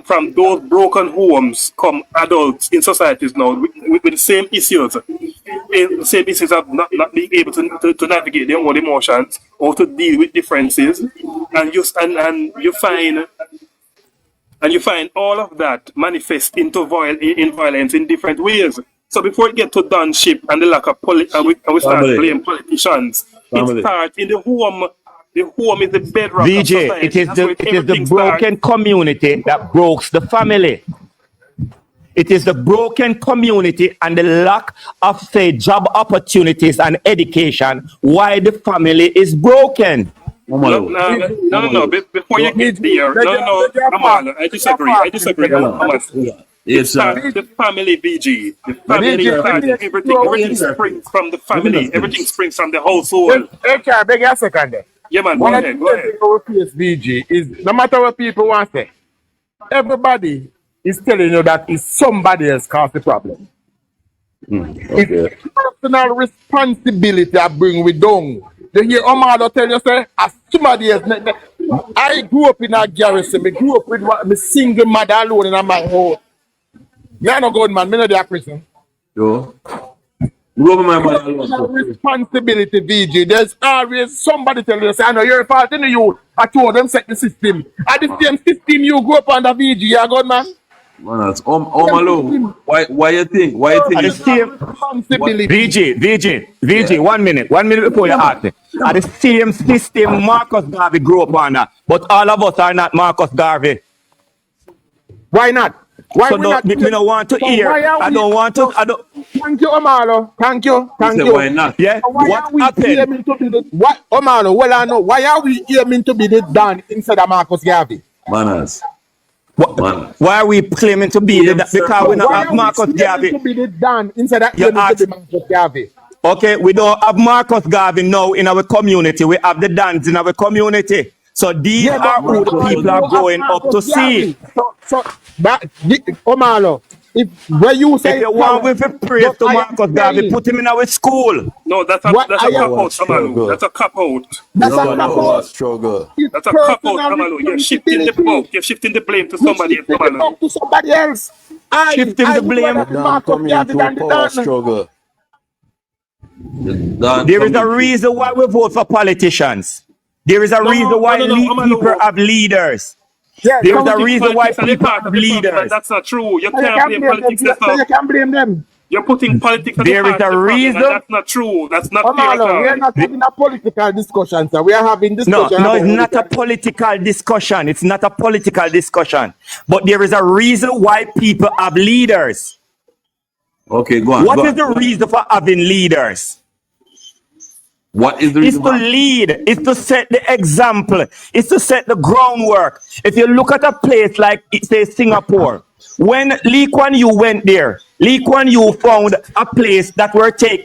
from those broken homes come adults in societies now with the same issues. The same issues of not being able to navigate their own emotions or to deal with differences, and you find all of that manifest into violence in different ways. So before it gets to dunship and the lack of and we start blaming politicians, it starts in the home. The home is the bedrock of society. It is the broken community that breaks the family. It is the broken community and the lack of, say, job opportunities and education why the family is broken. No. Before you get there, no, I disagree. It's the family, VG. The family, everything springs from the family. Everything springs from the household. Okay, I beg you a second there. Yeah, man, go ahead. VG is, no matter what people want to say, everybody is telling you that it's somebody else caused the problem. It's personal responsibility I bring with down. You hear Omar tell you, say, as somebody else. I grew up in a garrison. I grew up with my single mother alone in my home. Me are no good man. Me no dey prison. Yo. Responsibility, VG. There's always somebody telling you, say, I know you're a fault in you. I told them set the system. At the same system you grew up under VG, you are good man. Man, that's Malo. Why you think? The same responsibility. VG. 1 minute before you ask me. At the same system Marcus Garvey grew up under, but all of us are not Marcus Garvey. Why not? Why so don't want to hear. I don't want to. Thank you, Omalo. Thank you. Why not? Yeah. What happened? What, Omalo? Well, I know. Why are we aiming to be the Dan instead of Marcus Garvey? Manners. Why are we claiming to be the because we don't have Marcus Garvey? To be the Dan instead of aiming to be Marcus Garvey. Okay, we don't have Marcus Garvey now in our community. We have the Dans in our community. So these are who the people are going up to see. But Omalo, when you say if you want with a praise to Marcus Garvey, put him in our school. No, that's a cop out, Amalu. That's a cop out. That's a cop out. Struggle. That's a cop out, Amalu. You're shifting the book. You're shifting the blame to somebody else, Amalu. To somebody else. Shifting the blame. Struggle. There is a reason why we vote for politicians. There is a reason why people have leaders. Yes, there is a reason why people have leaders. That's not true. You can't blame politics. You can't blame them. You're putting politics at the There is heart of a the problem, and reason. that's not true. That's not fair at Omalo, we are all. not having a political discussion, sir. We are having No, discussion no, about it's not a education. political discussion. It's not a political discussion. But there is a reason why people have leaders. Okay, go on. What Go is on. the reason for having leaders? What is the It's reason? to lead. It's to set the example. It's to set the groundwork. If you look at a place like, say, Singapore, when Lee Kuan Yew went there, Lee Kuan Yew found a place that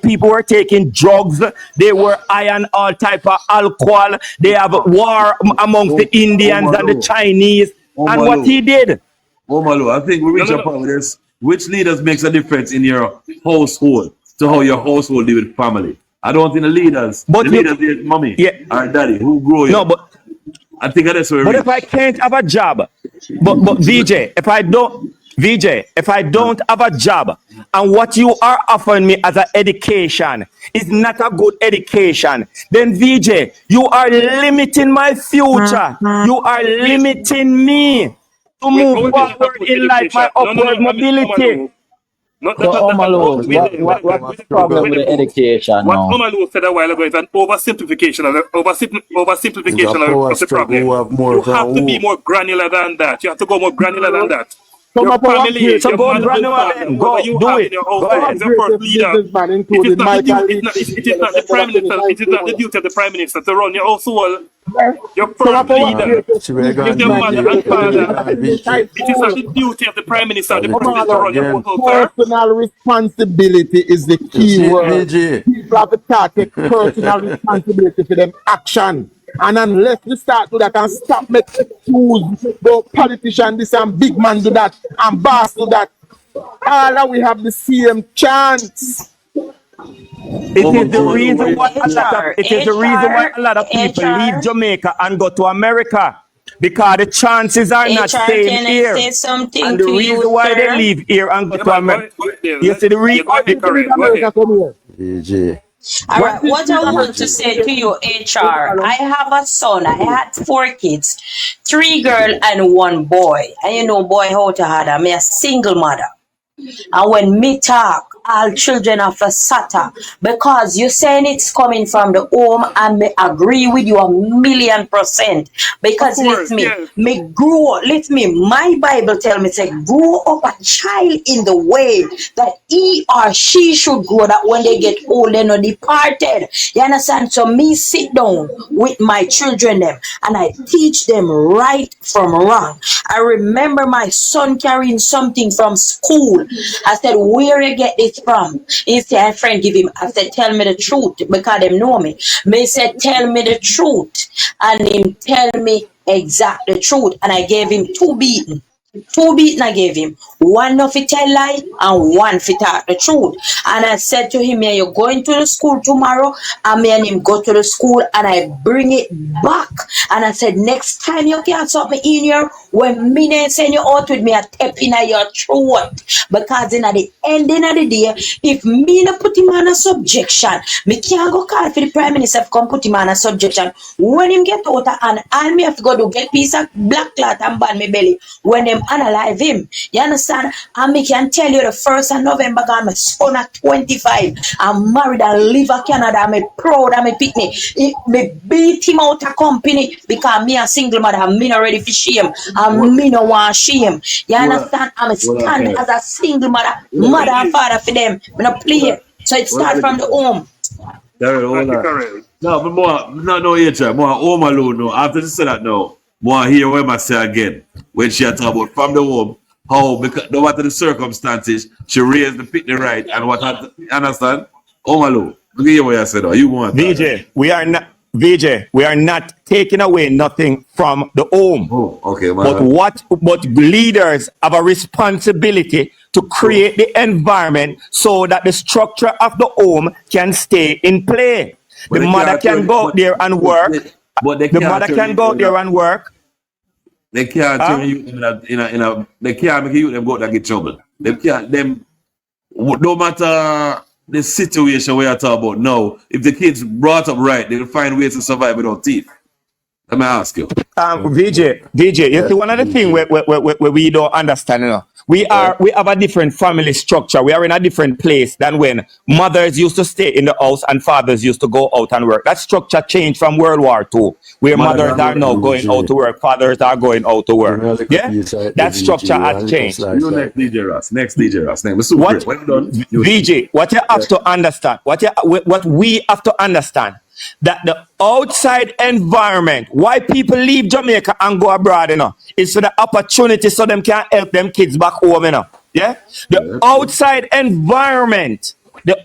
people were taking drugs. They were high on all type of alcohol. They have war amongst the Indians and the Chinese. And what he did? Omalo, I think we reach a point with this. Which leaders makes a difference in your household to how your household deal with family? I don't think the leaders is mommy or daddy who grow you. No, but I think that's where. But if I can't have a job, but VJ, if I don't have a job, and what you are offering me as an education is not a good education, then VJ, you are limiting my future. You are limiting me to move forward in life, my upward mobility. What's the problem with the education What now? Omalu said a while ago is an oversimplification of the problem. You have to be more granular than that. You have to go more granular than that. Your family, your mother, whoever you have in your household is your first leader. It is not the prime minister. It is not the duty of the prime minister to run your household. Your first leader is your mother and father. It is not the duty of the prime minister to run your household. Personal responsibility is the key word. People have to start take personal responsibility for them action. And unless we start to that and stop making choose, the politician this and big man do that and boss do that, all that we have the same chance. It is the reason why a lot of people leave Jamaica and go to America, because the chances are not same here. And the reason why they leave here and go to America, you see the reason. All right, what I want to say to you, HR, I have a son. I had 4 kids, 3 girls and 1 boy. And you know, boy, how to had I'm a single mother. And when me talk, all children of a SATA, because you're saying it's coming from the home, and me agree with you 1,000,000%. Because me grew up, my Bible tell me, say, grow up a child in the way that he or she should grow, that when they get old, they not departed. You understand? So me sit down with my children them, and I teach them right from wrong. I remember my son carrying something from school. I said, where you get this from? He said, a friend give him. I said, tell me the truth, because them know me. Me said, tell me the truth. And him tell me exact the truth. And I gave him 2 beating. 2 beating I gave him. 1 of it tell lie and 1 for talk the truth. And I said to him, you're going to the school tomorrow. And me and him go to the school, and I bring it back. And I said, next time you can't stop me in here, when me send you out with me, I tap in your throat. Because in the ending of the day, if me not put him on a subjection, me can't go call for the prime minister to come put him on a subjection. When him get out and all me have to go do get piece of black cloth and ban me belly when them analyze him. You understand? And me can tell you the 1st of November, God, my son at 25. I'm married and live in Canada. I'm proud and me pick me. Me beat him out of company because me a single mother and me not ready for shame. And me no want shame. You understand? I'm stand as a single mother and father for them. Me not play. So it starts from the home. No, but more HR, more home alone. No, after you say that, no, more hear what I say again when she talk about from the home. How, because no matter the circumstances, she raised the picnic right and what had, understand? Omalu, look at what I said. You want VJ, we are not taking away nothing from the home. Oh, okay, man. But leaders have a responsibility to create the environment so that the structure of the home can stay in play. The mother can go out there and work. The mother can go out there and work. They can't turn you they can't make you them go out and get trouble. They can't no matter the situation we are talking about now, if the kids brought up right, they'll find ways to survive without teeth. Let me ask you. VJ, you see one of the things where we don't understand, you know. We have a different family structure. We are in a different place than when mothers used to stay in the house and fathers used to go out and work. That structure changed from World War II, where mothers are now going out to work, fathers are going out to work. Yeah, that structure has changed. You next DJ Ross. Next DJ Ross. What VJ? What you have to understand? What we have to understand? That the outside environment, why people leave Jamaica and go abroad, is for the opportunity so them can help them kids back home, Yeah? The outside environment put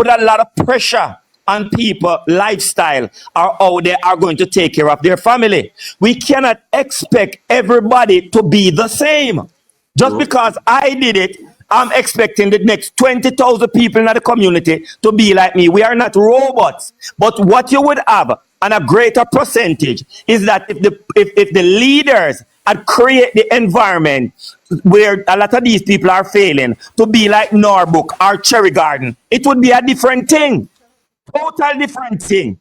a lot of pressure on people, lifestyle, or how they are going to take care of their family. We cannot expect everybody to be the same. Just because I did it, I'm expecting the next 20,000 people in the community to be like me. We are not robots. But what you would have, and a greater percentage, is that if the leaders had created the environment where a lot of these people are failing to be like Norbrook or Cherry Garden, it would be a different thing. Total different thing.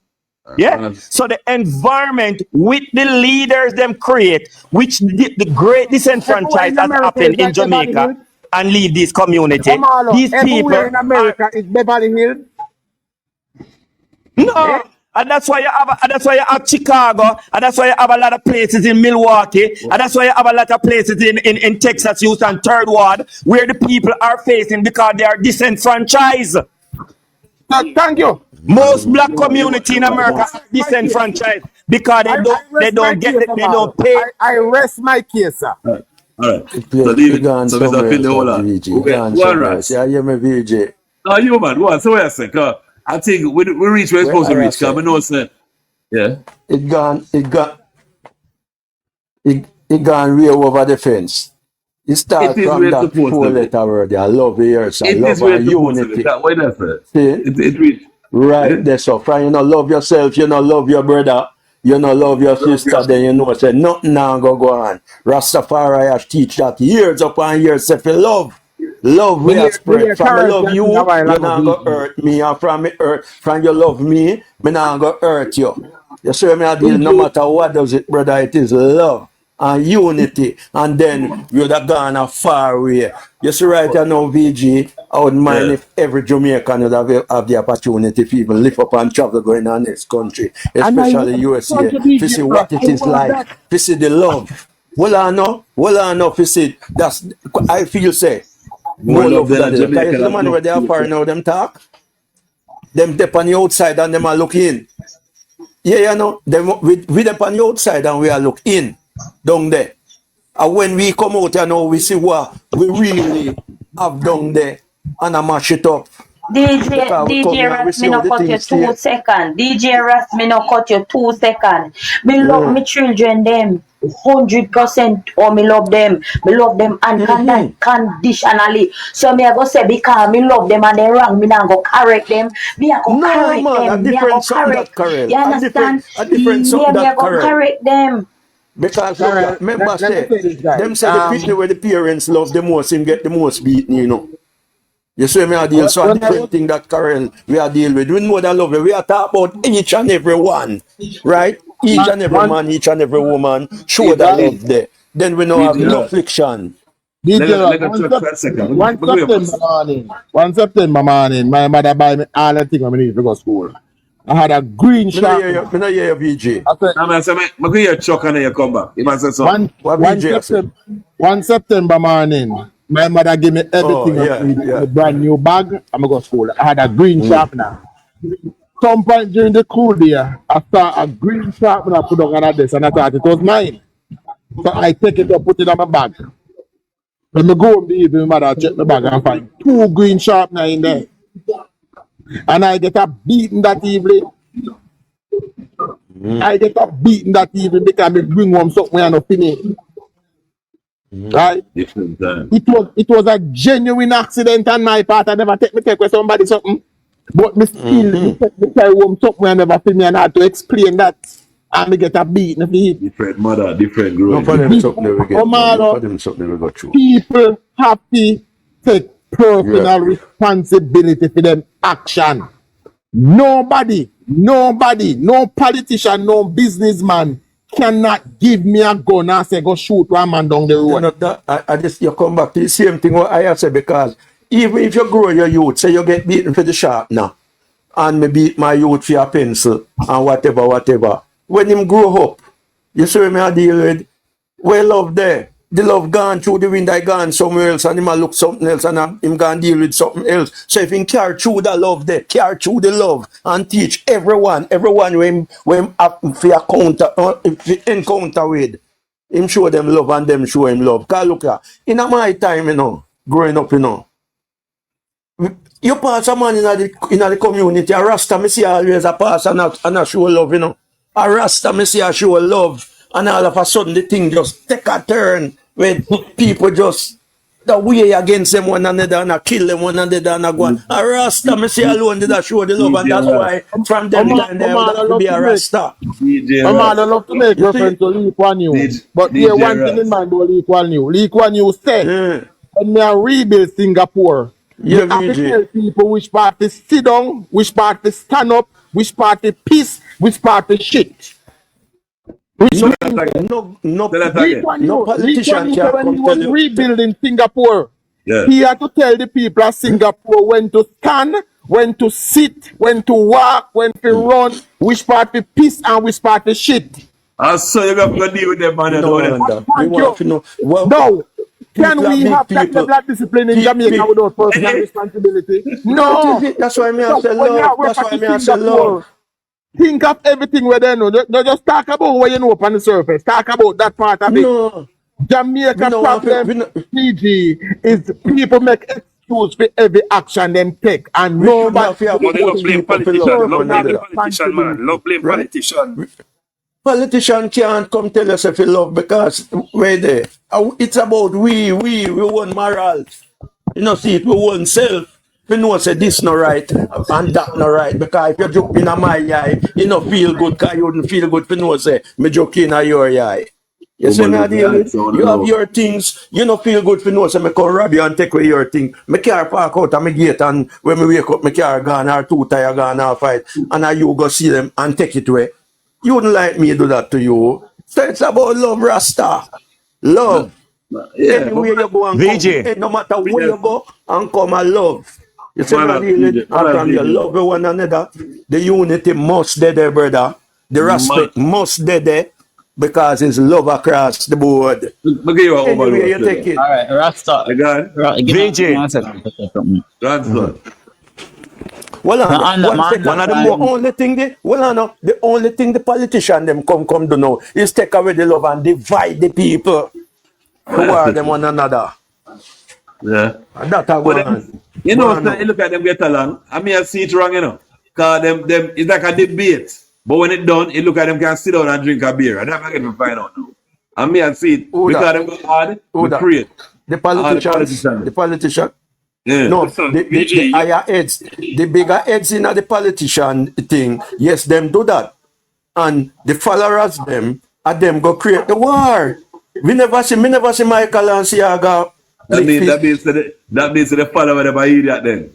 Yeah. So the environment with the leaders them create, which the great disenfranchised has happened in Jamaica and leave this community. These people in America is Beverly Hills. No. And that's why you have Chicago, and that's why you have a lot of places in Milwaukee, and that's why you have a lot of places in Texas, Houston, Third Ward, where the people are facing because they are disenfranchised. Thank you. Most black community in America are disenfranchised because they don't pay. I rest my case, sir. All right. So leave it. So Mr. Phil, hold on. One right. Yeah, you me VJ. No, you man. Go on. So what I say? I think we reach where it's supposed to reach. Because we know say, yeah. It gone way over the fence. It starts from that 4-letter word. I love yours. I love our unity. Why that's it? See? It reach. Right, that's so. From love yourself, love your brother, love your sister, then say nothing now go on. Rastafarian teach that years upon years, if you love we are spread. From I love you not go hurt me, and from you love me not go hurt you. You see me I deal no matter what does it, brother, it is love and unity, and then you'd have gone a far away. You see right now, VG, I wouldn't mind if every Jamaican would have the opportunity to even live up and travel going on this country, especially USA, to see what it is like, to see the love. Well, I know, to see, that's, I feel say, more love than Jamaica. The man where they are far now, them talk, them step on the outside and them are look in. Yeah, them, we them on the outside and we are look in. Down there. And when we come out we see what we really have down there and I mash it up. DJ Ras, me no cut you 2 seconds. DJ Ras, me no cut you 2 seconds. Me love my children them 100%. Or me love them. Me love them unconditionally. So me I go say because me love them and they wrong, me not go correct them. Me I go correct them. Me I go correct. You understand? Me I go correct them. Because remember say, them say the people where the parents love the most, him get the most beaten, You see me I deal so a different thing that Karen we are deal with. We know that love, we are talking about each and every one, right? Each and every man, each and every woman, show that love there. Then we know have no affliction. One September morning, my mother buy me all the things I need to go to school. I had a green shop. I know you VJ. I go hear Chuck and then you come back. One September morning, my mother gave me everything I need, a brand new bag. I'm going to go to school. I had a green sharpener. Some point during the cool day, I saw a green sharpener put on a desk and I thought it was mine. So I take it up, put it on my bag. When I go home the evening, my mother check my bag and find 2 green sharpeners in there. And I get a beating that evening. I get a beating that evening because I bring home something and I finish. Right? It was a genuine accident on my part. I never take with somebody something. But me still carry home something and never finish and I had to explain that. And me get a beating. Different mother, different growing. People have to take personal responsibility for them action. Nobody, no politician, no businessman cannot give me a gun and say go shoot one man down the road. know, I just you come back to the same thing what I have said, because even if you grow your youth, say you get beaten for the sharp now, and me beat my youth for a pencil and whatever. When him grow up, you see me I deal with, well love there. The love gone through the wind, I gone somewhere else, and him a look something else, and him gonna deal with something else. So if him carry through the love there, carry through the love, and teach everyone when if he encounter with, him show them love and them show him love. Cause look here, in my time, growing up, you pass a man in the community, a Rasta, me see always a pass and a show love, A Rasta, me see a show love, and all of a sudden the thing just take a turn when people just the way against them one another and kill them one another and go on. A Rasta, me see alone did that show the love, and that's why from them time there would have to be a Rasta. My man, I love to make reference to Lee Kuan Yew. But here, one thing in mind about Lee Kuan Yew. Lee Kuan Yew said, when we are rebuild Singapore, you have to tell people which party sit down, which party stand up, which party peace, which party shit. Which No Lee politician Kuan Yew can when he come was tell you. rebuilding Singapore, Yeah. he had to tell the people of Singapore when to stand, when to sit, when to walk, when to run, which party peace and which party shit. So you got to deal with them, man. No, don't you? we want to know. Well, No. Can people we are have big that people. level of discipline in Jamaica without personal responsibility? No. That's why me I So say when you love. work That's why at me I say Singapore, love. think of everything where they know. Don't just talk about what you know up on the surface. Talk about that part of it. No, we Jamaica don't want to. problem, PG, is people make excuse for every action them take, and We should nobody have here But they love blame people politician. love them Love one blame the another. politician, man. Love blame Right? politician. Politician can't come tell us if you love, because we're there. It's about we want morals. See it, we want self. We know say this not right and that not right. Because if you joke in my eye, you don't feel good, because you wouldn't feel good if you know say me joke in your eye. You see me deal with? You have your things, you don't feel good if you know say me come rob you and take away your thing. My car park out of my gate, and when me wake up my car gone or two tire gone or fight, and you go see them and take it away. You wouldn't like me to do that to you. So it's about love, Rasta. Love. Yeah. Anywhere you go and VJ. come, no matter where you go and come and love. You see Voilà, me deal VJ. with? And from you love one another, the unity must be there, brother. The respect must be there, because it's love across the board. Look at you Anywhere overload. you take it. All right, Rasta. Again, Give me VJ. one second to say something. transfer. Well, No, one second. One of the The only thing the politician them come do now is take away the love and divide the people toward them one another. Yeah. And that are But going them, on. you Go know, on so now. you look at them get along. I mean, I see it wrong. Because them, it's like a debate. But when it done, you look at them can sit down and drink a beer. And that's what I get to find out now. I mean, I see it. Who Because that? them go hard, Who we that? create. The politicians. politicians. The politician. Yeah. No, Listen, the VG. higher heads, the bigger heads in the politician thing, yes, them do that. And the followers them, and them go create the war. Me never see Michael and Siaga. That means the follower them are idiot then.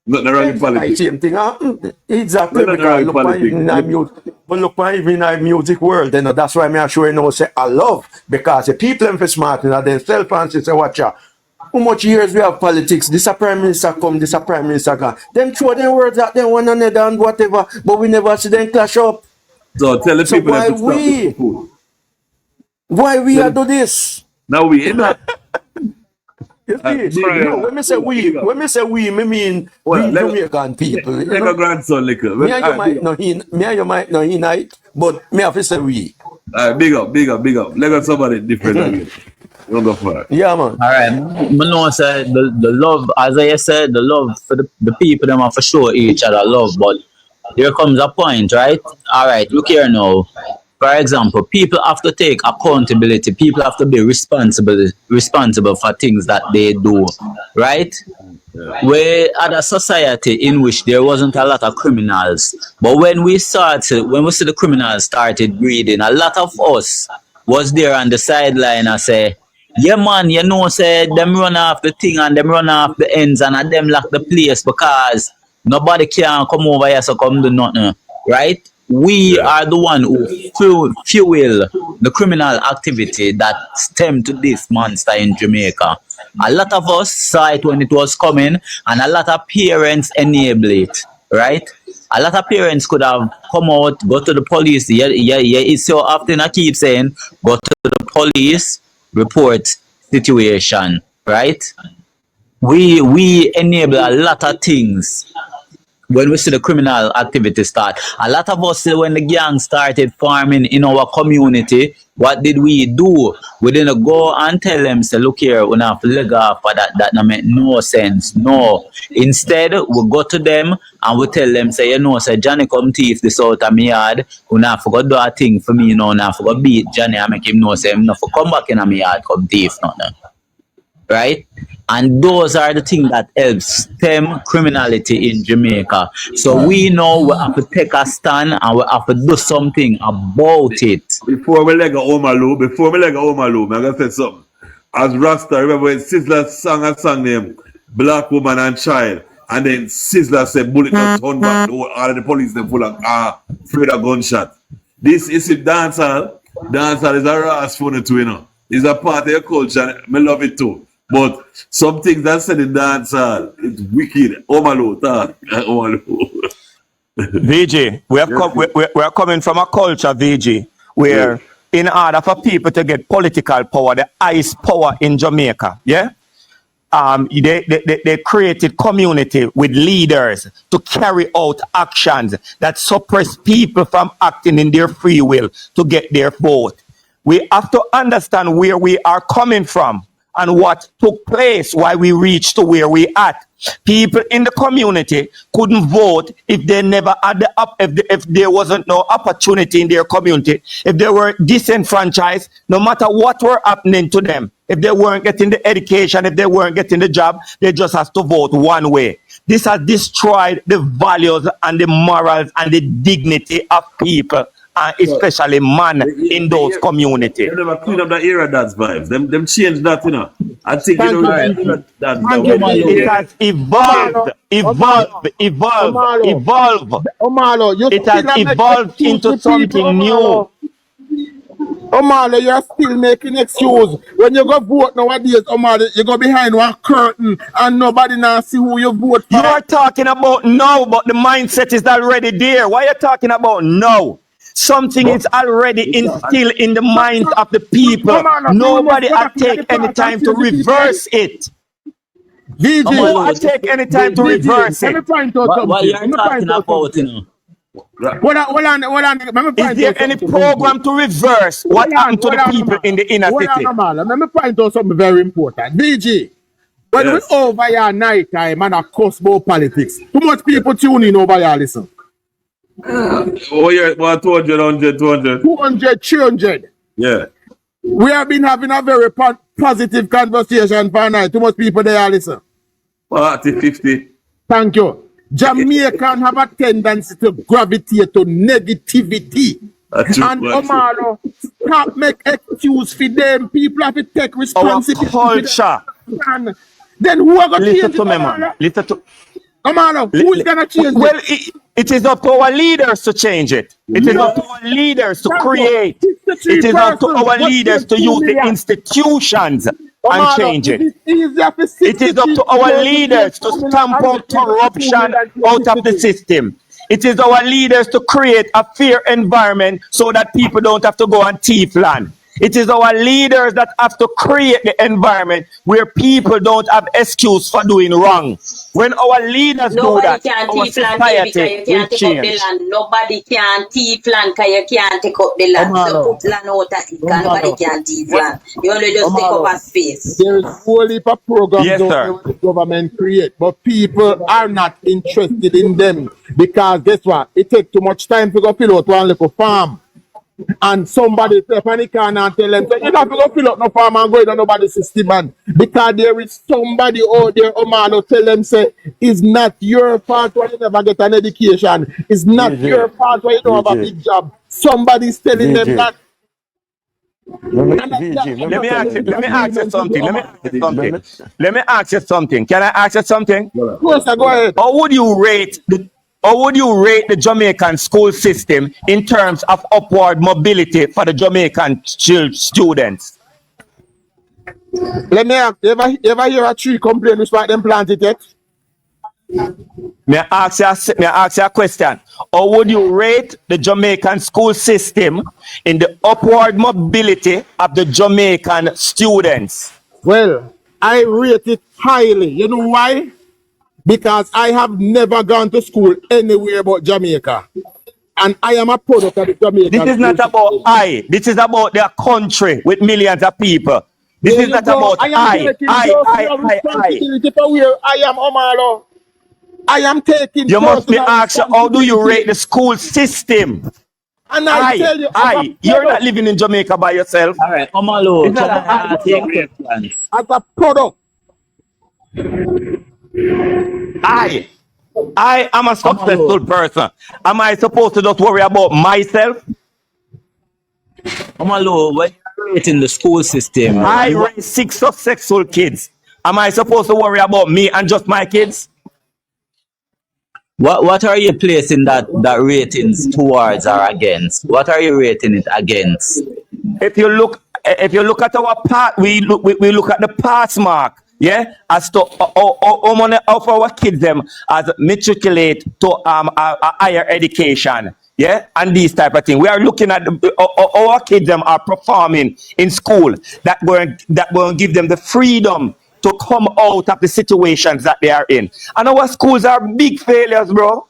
Nothing wrong with politics. Same thing happen. Exactly, Well, because not look right for even in the music world, that's why me sure say I love, because the people them for smart themselves and say watch out. How much years we have politics? This a prime minister come, this a prime minister gone. Them throw them words at them one another and whatever, but we never see them clash up. So tell the So people why that to stop we? the food. Why we are do this? Now we, You see, no, when me say we, me mean Well, we let- Jamaican people. You like know? a grandson, little. Me and you might know he night, but me have to say we. Big up. Let us somebody different again. Don't go far. Yeah, man. All right, I know say the love, as I said, the love for the people them are for sure each other love, but there comes a point, right? All right, look here now. For example, people have to take accountability. People have to be responsible for things that they do, right? We had a society in which there wasn't a lot of criminals, but when we see the criminals started breeding, a lot of us was there on the sideline and say, yeah man, you know, say them run off the thing and them run off the ends and them lock the place because nobody can come over here so come do nothing, right? we are the one who fuel the criminal activity that stemmed to this monster in Jamaica. A lot of us saw it when it was coming, and a lot of parents enable it, right? A lot of parents could have come out, go to the police. It's so often I keep saying, go to the police, report situation, right? We enable a lot of things when we see the criminal activity start. A lot of us, when the gang started farming in our community, what did we do? We didn't go and tell them, say, look here, we have to leg off for that. That make no sense. No. Instead, we go to them and we tell them, say, you know, say, Johnny come thief this out of my yard. We have to go do a thing for me, you know, now for go beat Johnny and make him know, say, him not for come back in my yard, come thief, nothing. Right? And those are the things that help stem criminality in Jamaica. So we know we have to take a stand and we have to do something about it. Before we let go Omalu, I'm gonna say something. As Rasta, remember when Sizzler sang a song named Black Woman and Child, and then Sizzler said bullet not turn back, all of the police them full of afraid of gunshot. This is a dancehall. Dancehall is a ras funny too, you know. It's a part of your culture, and I love it too. But some things that said in dancehall, it's wicked. Omalu, Omalu. VG, we are coming from a culture, VG, where in order for people to get political power, the highest power in Jamaica, they created community with leaders to carry out actions that suppress people from acting in their free will to get their vote. We have to understand where we are coming from and what took place, why we reached to where we at. People in the community couldn't vote if they never had if there wasn't no opportunity in their community, if they were disenfranchised, no matter what were happening to them. If they weren't getting the education, if they weren't getting the job, they just have to vote one way. This has destroyed the values and the morals and the dignity of people, especially man in those communities. They never clean up the era that's vibes. Them change that, you know. I think you know that it has evolved. Omalo, you it has evolved into something new. Omalo, you're still making excuse. When you go vote nowadays, Omalo, you go behind one curtain and nobody now see who you vote for. You are talking about now, but the mindset is already there. Why are you talking about now? Something is already instilled in the minds of the people. Nobody will take any time to reverse it. VG, no one take any time to reverse it. What you are talking about, you know? Is there any program to reverse what happened to the people in the inner city? Let me point out something very important. VG, when we over your night time and a cuss about politics, too much people tune in over your listen. Oh yeah, 200, 300. Yeah. We have been having a very positive conversation for night. Too much people there listen. 40, 50. Thank you. Jamaican have a tendency to gravitate to negativity. And Omaro, can't make excuse for them. People have to take responsibility. Our culture. And then who are going to change to me, man. Listen to Omaro, who is going to change it? Well, it is up to our leaders to change it. It is up to our leaders to create. It is up to our leaders to use the institutions and change it. It is up to our leaders to stamp out corruption out of the system. It is our leaders to create a fair environment so that people don't have to go and thief land. It is our leaders that have to create the environment where people don't have excuse for doing wrong. When our leaders do that, our society will change. Nobody can thief land because you can't take up the land. So put land out at it, nobody can thief land. You only just take up a space. There is a whole heap of programs the government create, but people are not interested in them because guess what? It takes too much time to go fill out one little farm. And somebody panic and tell them, so you don't have to go fill up no farm and go in nobody's system, man. Because there is somebody out there, Omano, tell them, say, it's not your fault why you never get an education. It's not your fault why you don't have a big job. Somebody's telling them that. Let me ask you something. Let me ask you something. Can I ask you something? Of course, go ahead. How would you rate how would you rate the Jamaican school system in terms of upward mobility for the Jamaican students? Let me ask, you ever hear a tree complain which part them planted it? May I ask you a question? How would you rate the Jamaican school system in the upward mobility of the Jamaican students? Well, I rate it highly. You know why? Because I have never gone to school anywhere but Jamaica. And I am a product of the Jamaican This is not about I. This is about their country with millions of people. This is not about I am taking personal responsibility for where I am, Omalo. I am taking You must be personal asked, how do you responsibility. rate the school system? And I tell you, as a You're not product, living in Jamaica by yourself. All right, Omalo, It's can not I ask you a about question? as a product, I am a successful Omalo, person. Am I supposed to just worry about myself? Omalo, when you're rating the school system, I raised 6 successful kids. Am I supposed to worry about me and just my kids? what are you placing that ratings towards or against? What are you rating it against? If you look at our part, we look at the pass mark, yeah, as to how many of our kids them as matriculate to a higher education, yeah, and these type of things. We are looking at our kids them are performing in school that going give them the freedom to come out of the situations that they are in. And our schools are big failures, bro.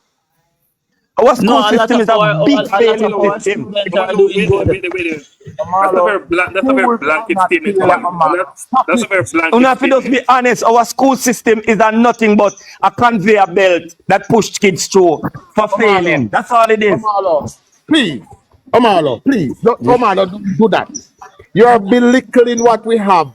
Our No, school system is a big a lot of failing our system. students are Omalo, doing good. wait. Omalo, That's a very schools are blanket not statement, failure, Omalo. Omalo. Stop That's a it. very blanket Una, if you just be statement. honest, our school system is a nothing but a conveyor belt that pushed kids through for failing. Omalo, That's all it is. Omalo, please. Omalo, please. No, Omalo, don't do that. You're belittling what we have,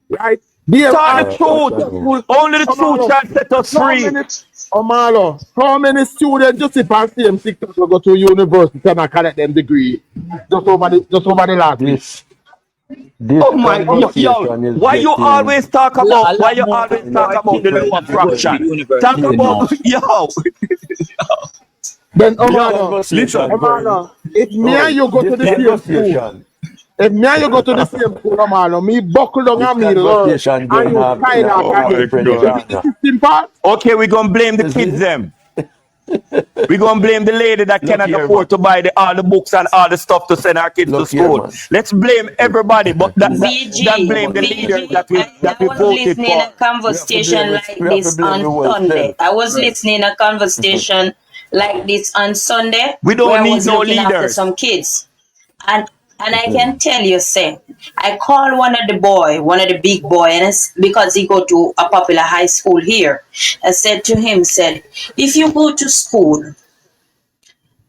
right? There Tell are the truth. Only the truth Omalo, shall set us how free. many, Omalo, how many students just if I see them six to go to university and I collect them degree just over the last week? This Oh my, conversation is why you getting always talk A about, lot more the kids lower are going to fraction? Talk university about, now. Then this Omalo, conversation going. Omalo, if me and Oh, you go to this the same school, conversation. if me and you go to the same school, Omalo, me buckle down This and me learn conversation and going you up in Skylark a and different is it the genre. system part? Okay, we're gonna blame the You kids see? them. We're gonna blame the lady that Look cannot here, afford man. to buy all the books and all the stuff to send our kids to Look here, school. man. Let's blame everybody, but that VG, blame the leaders VG, that I we was voted listening for. a conversation like We have to this blame on the whole Sunday. self. I was listening a conversation like this on Sunday We where don't I need was no looking after leaders. some kids. And I can tell you, say, I called one of the big boy, and because he go to a popular high school here. I said to him, said, if you go to school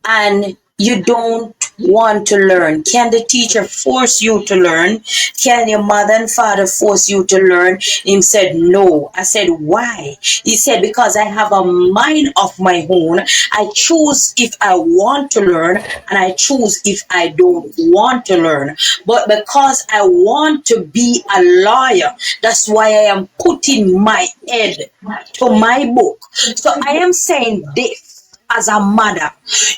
and you don't want to learn, can the teacher force you to learn? Can your mother and father force you to learn? He said no. I said, why? He said, because I have a mind of my own. I choose if I want to learn, and I choose if I don't want to learn. But because I want to be a lawyer, that's why I am putting my head to my book. So I am saying this as a mother.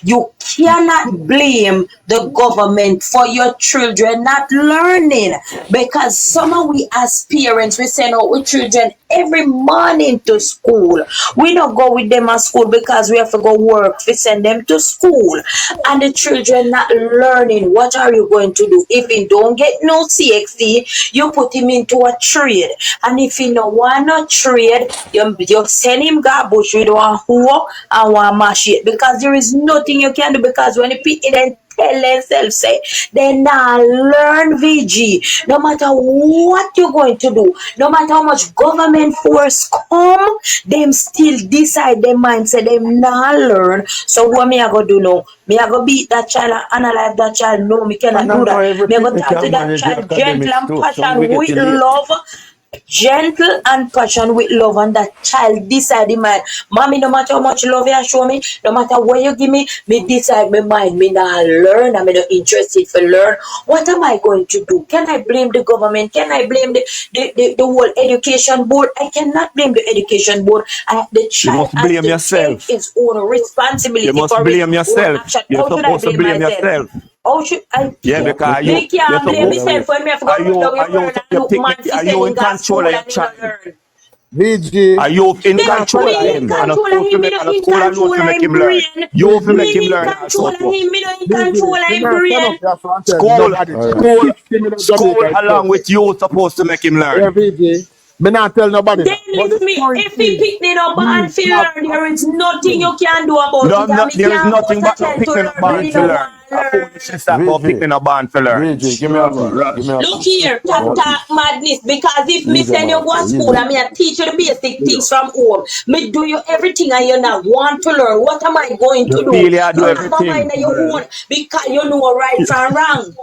You cannot blame the government for your children not learning, because some of we as parents, we send our children every morning to school. We don't go with them at school because we have to go work. We send them to school and the children not learning. What are you going to do? If he don't get no CXC, you put him into a trade. And if he no want no trade, you send him garbage with one hoe and one machine, because there is nothing you can do, because when the people then tell themselves say they now learn VG, no matter what you're going to do, no matter how much government force come, them still decide their mind say them now learn. So what me I go do now? Me I go beat that child and analyze that child? No, me cannot And I do know that. Me I go everything we talk to can that manage the child gentle academics and too. So we passion get with late. love Gentle and passion with love, and that child decide in mind. Mommy, no matter how much love you show me, no matter what you give me decide my mind. Me not learn. I'm not interested for learn. What am I going to do? Can I blame the government? Can I blame the whole education board? I cannot blame the education board. The You child must has blame to yourself. take his own You responsibility must for his blame own yourself. action. You're How should I supposed to blame blame myself? yourself. How should I? Yeah, Yeah, because Mr. Me you're can't blame supposed. Brother myself Ray. when me have to go run down your world and You look man picnic. for Are you selling in gas control school of your and he not child? learn. VG, Are you in me Then not control tell of me you. in him? And of control of course, him, to me make not and of in school alone control to of make him him learn. brain. You have to make VG, him Me in learn control also. of him, me not in control VG, of me him not stand up brain. here so and tell School, nobody All right. the school, system in school Jamaica is along with perfect. you supposed to make him Yeah, learn. VG, me not tell nobody Then that. But the listen me, point if he is, pick it up we and feel have learn, a there is nothing system. you can do You about don't it. have no, And me there is can't force nothing a but no child to picking up learn when band he to don't VG, want learn. to A learn. foolish is that about VG, picking a band to learn. VG, give me a Brother, piece. Give me Rush. a Look piece. here, Give me tap a talk piece. madness. Because if me Easy, send you man. go to school Easy. and me I teach you the basic You know. things from home, me do you everything and you not want to learn, what am I going You to do? feel you do You have a everything. mind of your own because you know right from wrong.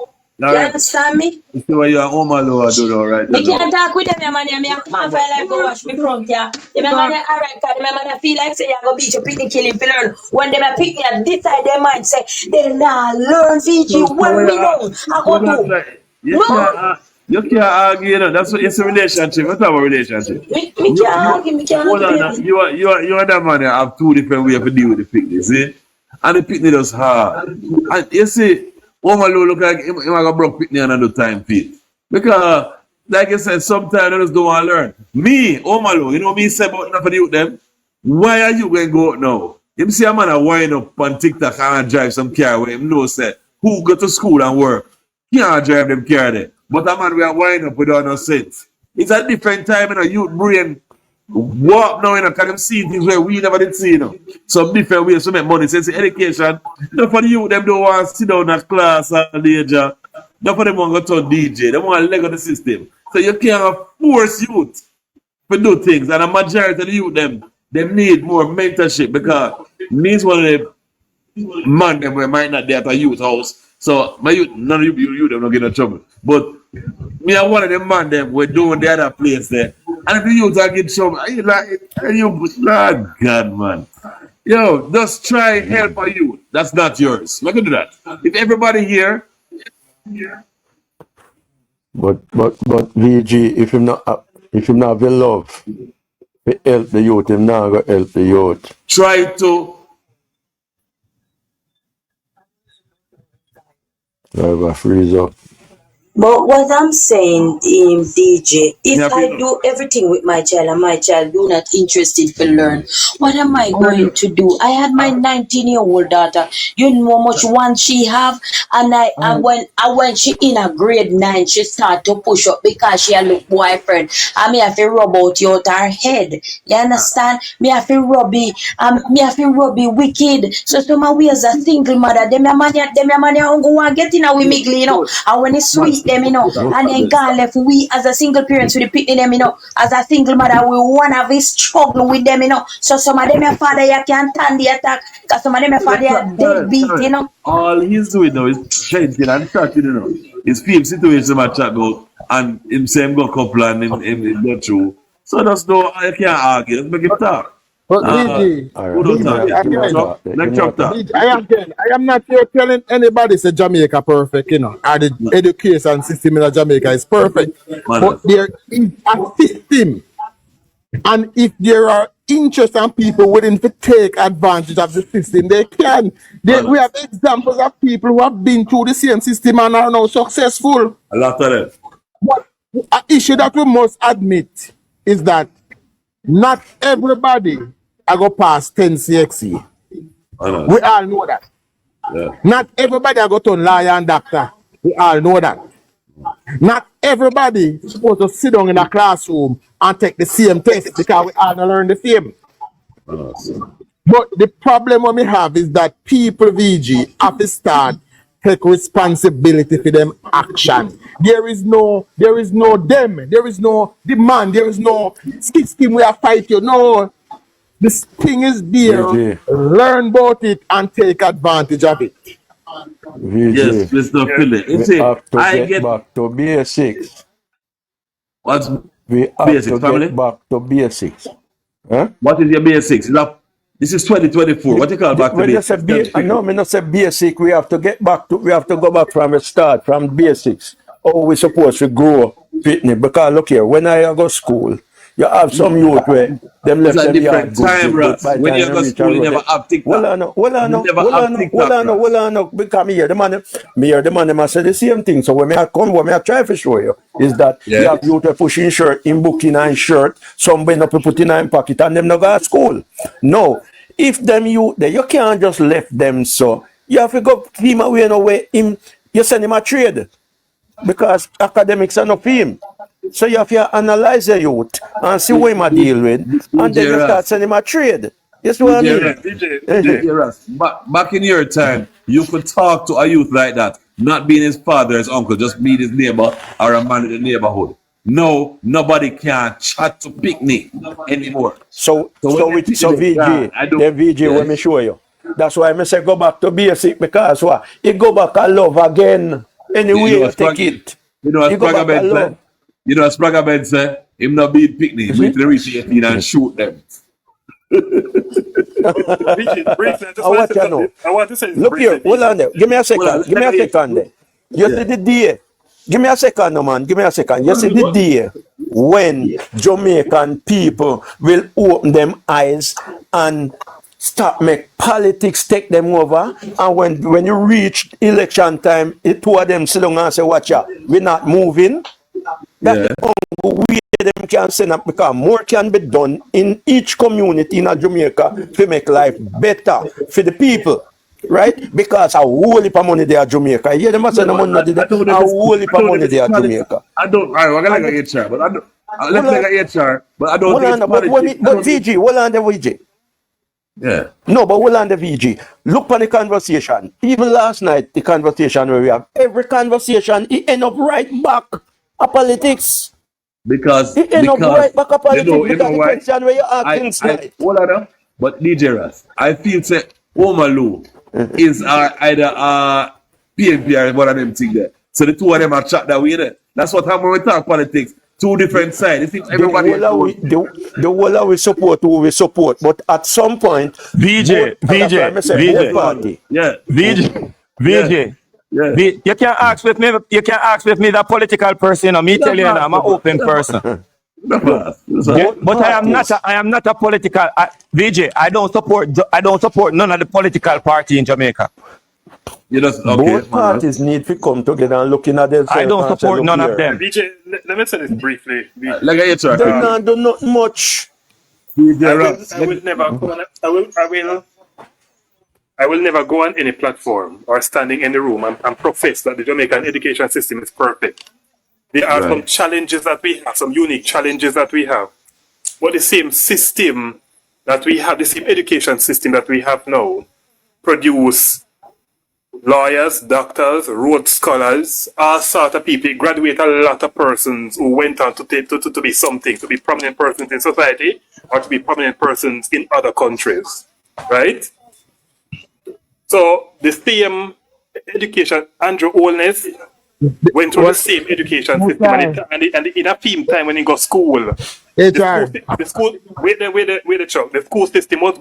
You Lawrence, understand me? you see what you're home alone do now right Me now. can't talk with them, yeah, man. Me I can't feel like go wash me front, yeah. Them man, alright, cause them man feel like say you go beat your picnic kill him to learn. When them a pick me and decide their mind say they nah learn VG. So What what me know? I you're go not do. trying. No, You can't argue, you know. That's what it's a relationship. What type of relationship? me can't You argue, me can't hold argue, on. baby. You and that man have two different ways to deal with the picnic, see? And the picnic is hard. And you see, woman look like him have a broke picnic and do time fit. Because like you said, sometimes they just don't want to learn. Me, Omalo, you know me say about enough of the youth them. Why are you going to go out now? Him see a man a wind up on TikTok and drive some car where him know say who go to school and work. Can't drive them car there. But a man we are wind up without no sense. It's a different time in a youth brain walk now, you know, can them see things where we never did see, you know. Some different ways to make money. Since education, not for the youth, them don't want to sit down in a class all day, job. Not for them want to turn DJ. They want to leg of the system. So you can't force youth to do things. And a majority of the youth, them need more mentorship because means one of the man them we might not be at a youth house. So my youth, none of you them not get in trouble. But me and one of them man them we're doing the other place there. And if the youth are get trouble, you like you oh God man. Yo, just try help a youth. That's not yours. Look at that. If everybody here, But VG, if him not have the love to help the youth, him not go help the youth. try to Driver freeze up. But what I'm saying, DJ, if yeah, I do everything with my child and my child do not interested to learn, what am I going to do? I had my 19-year-old daughter. You know how much one she have, and when she in a grade 9, she start to push up because she a look boyfriend. And me have to rub out you out her head. You understand? Me have to rub it wicked. So some of we as a single mother, them your money go and get in a we miggle, you know. And when it's sweet them, you know, and then God left we as a single parents with the picking them, you know, as a single mother, we wanna be struggle with them, you know. So some of them your father you can't stand the attack, because some of them your father are deadbeat, you know. all he's doing now is venting and chatting, you know. His film situation might chat about and him say him go couple and him go through. So that's no I can't argue. Let's make him talk. But Uh, VG, All who right, don't give me talk a, yet? give me a again, talk. Give Let me a Chuck talk. talk. VG, I am not here telling anybody say Jamaica perfect, you know, or the education system in Jamaica is perfect. But Man, there is a system. And if there are interested people willing to take advantage of the system, they can. We man, have examples of people who have been through the same system and are now successful. a lot of them. But an issue that we must admit is that not everybody are go past 10 CXC. We Honest. all know that. Yeah. Not everybody are go to lawyer and doctor. We all know that. Not everybody is supposed to sit down in a classroom and take the same test because we all don't learn the same. Honest. But the problem we have is that people, VG, have to start take responsibility for them action. There is no them, there is no demand, there is no system we are fighting. No, this thing is there. VG, Learn about it and take advantage of it. Yes, VG, Mr. Philip. You we see, have to I get get back to basics. what's We have Basics, to family. get back to basics. Huh? What is your basics? This is 2024. What you call back to When you basics? say no, me not say basic. We have to go back from the start, from basics. How we supposed to grow fitness? Because look here, when I go school, you have some youth where them It's left a them yard different time, good, but Russ. by the When time you they go to reach a school, you road, never have TikTok. You never have TikTok, Russ. because me hear the man, them say the same thing. So when what I try to show you is that you Yeah. have youth pushing shirt, in booking and shirt, some bend up put in a pocket and them not go to school. No, if them youth there, you can't just left them so. You have to go him away no way. You send him a trade because academics are not for him. So you have to analyze the youth and see what him deal with, and then DJ you start Russ. sending him a trade. You see what I DJ mean? Russ. DJ, DJ Russ. Back in your time, you could talk to a youth like that, not being his father, his uncle, just being his neighbor or a man in the neighborhood. No, nobody can chat to picnic anymore. So when they VG, I don't. then VG, let me Yes. show you. That's why I say go back to basic because what? You go back and love again. Anyway, You know you what take it. You know what You go Sprague back and Ben love. said? You know what Sprague Ben said? Him not beat picnic, wait till they reach 18 and shoot them. VG, briefly, I just I want want to to say know. I want to say this Look here, briefly, hold on VG. there. Give me a Hold second. on, Give me a second there. You see the day. Give me a second, no man. Give me a second. You see the day when Jamaican people will open them eyes and start make politics take them over. And when you reach election time, two of them sit down and say, watch out, we're not moving. That's Yeah. the only way them can send up because more can be done in each community in Jamaica to make life better for the people. Right? Because a whole heap of money there at Jamaica. You hear them say no money not there. I don't know A if it's, whole heap I of don't know money if it's there at politics. Jamaica. I don't. All right, we're gonna And get HR, but I don't. hold Let's on, look at HR, but I don't hold think it's on, but politics. but VG, hold on the VG. Yeah. No, but hold on the VG. Look on the conversation. Even last night, the conversation where we have every conversation, it end up right back a politics. Because It end up right back a you politics know because the why? question where you asking I tonight. hold on now. But DJ Russ, I feel say Omalu is either PNP or one of them thing there. So the two of them are chat that way in it. That's what happens when we talk politics. Two different sides. You think The everybody whole of we support who we support, but at some point, VJ, that's why I say both party. Yeah. VJ, Yeah. Yeah. you can't ask with me. You can't ask with me the political person. Me tell you, I'm an open person. But I am not a political. VJ, I don't support none of the political party in Jamaica. You just Both parties need to come together and looking at themselves. I don't support none of them. VJ, let me say this briefly. VJ. Like I HR. They not do not much. I will never go on. I will never go on any platform or standing in the room and profess that the Jamaican education system is perfect. There are some challenges that we have, some unique challenges that we have. But the same system that we have, the same education system that we have now, produce lawyers, doctors, Rhodes scholars, all sort of people. It graduate a lot of persons who went on to be something, to be prominent persons in society or to be prominent persons in other countries, right? So the same education, Andrew Holness went through the same education system, and in a theme time when he got school, the school system was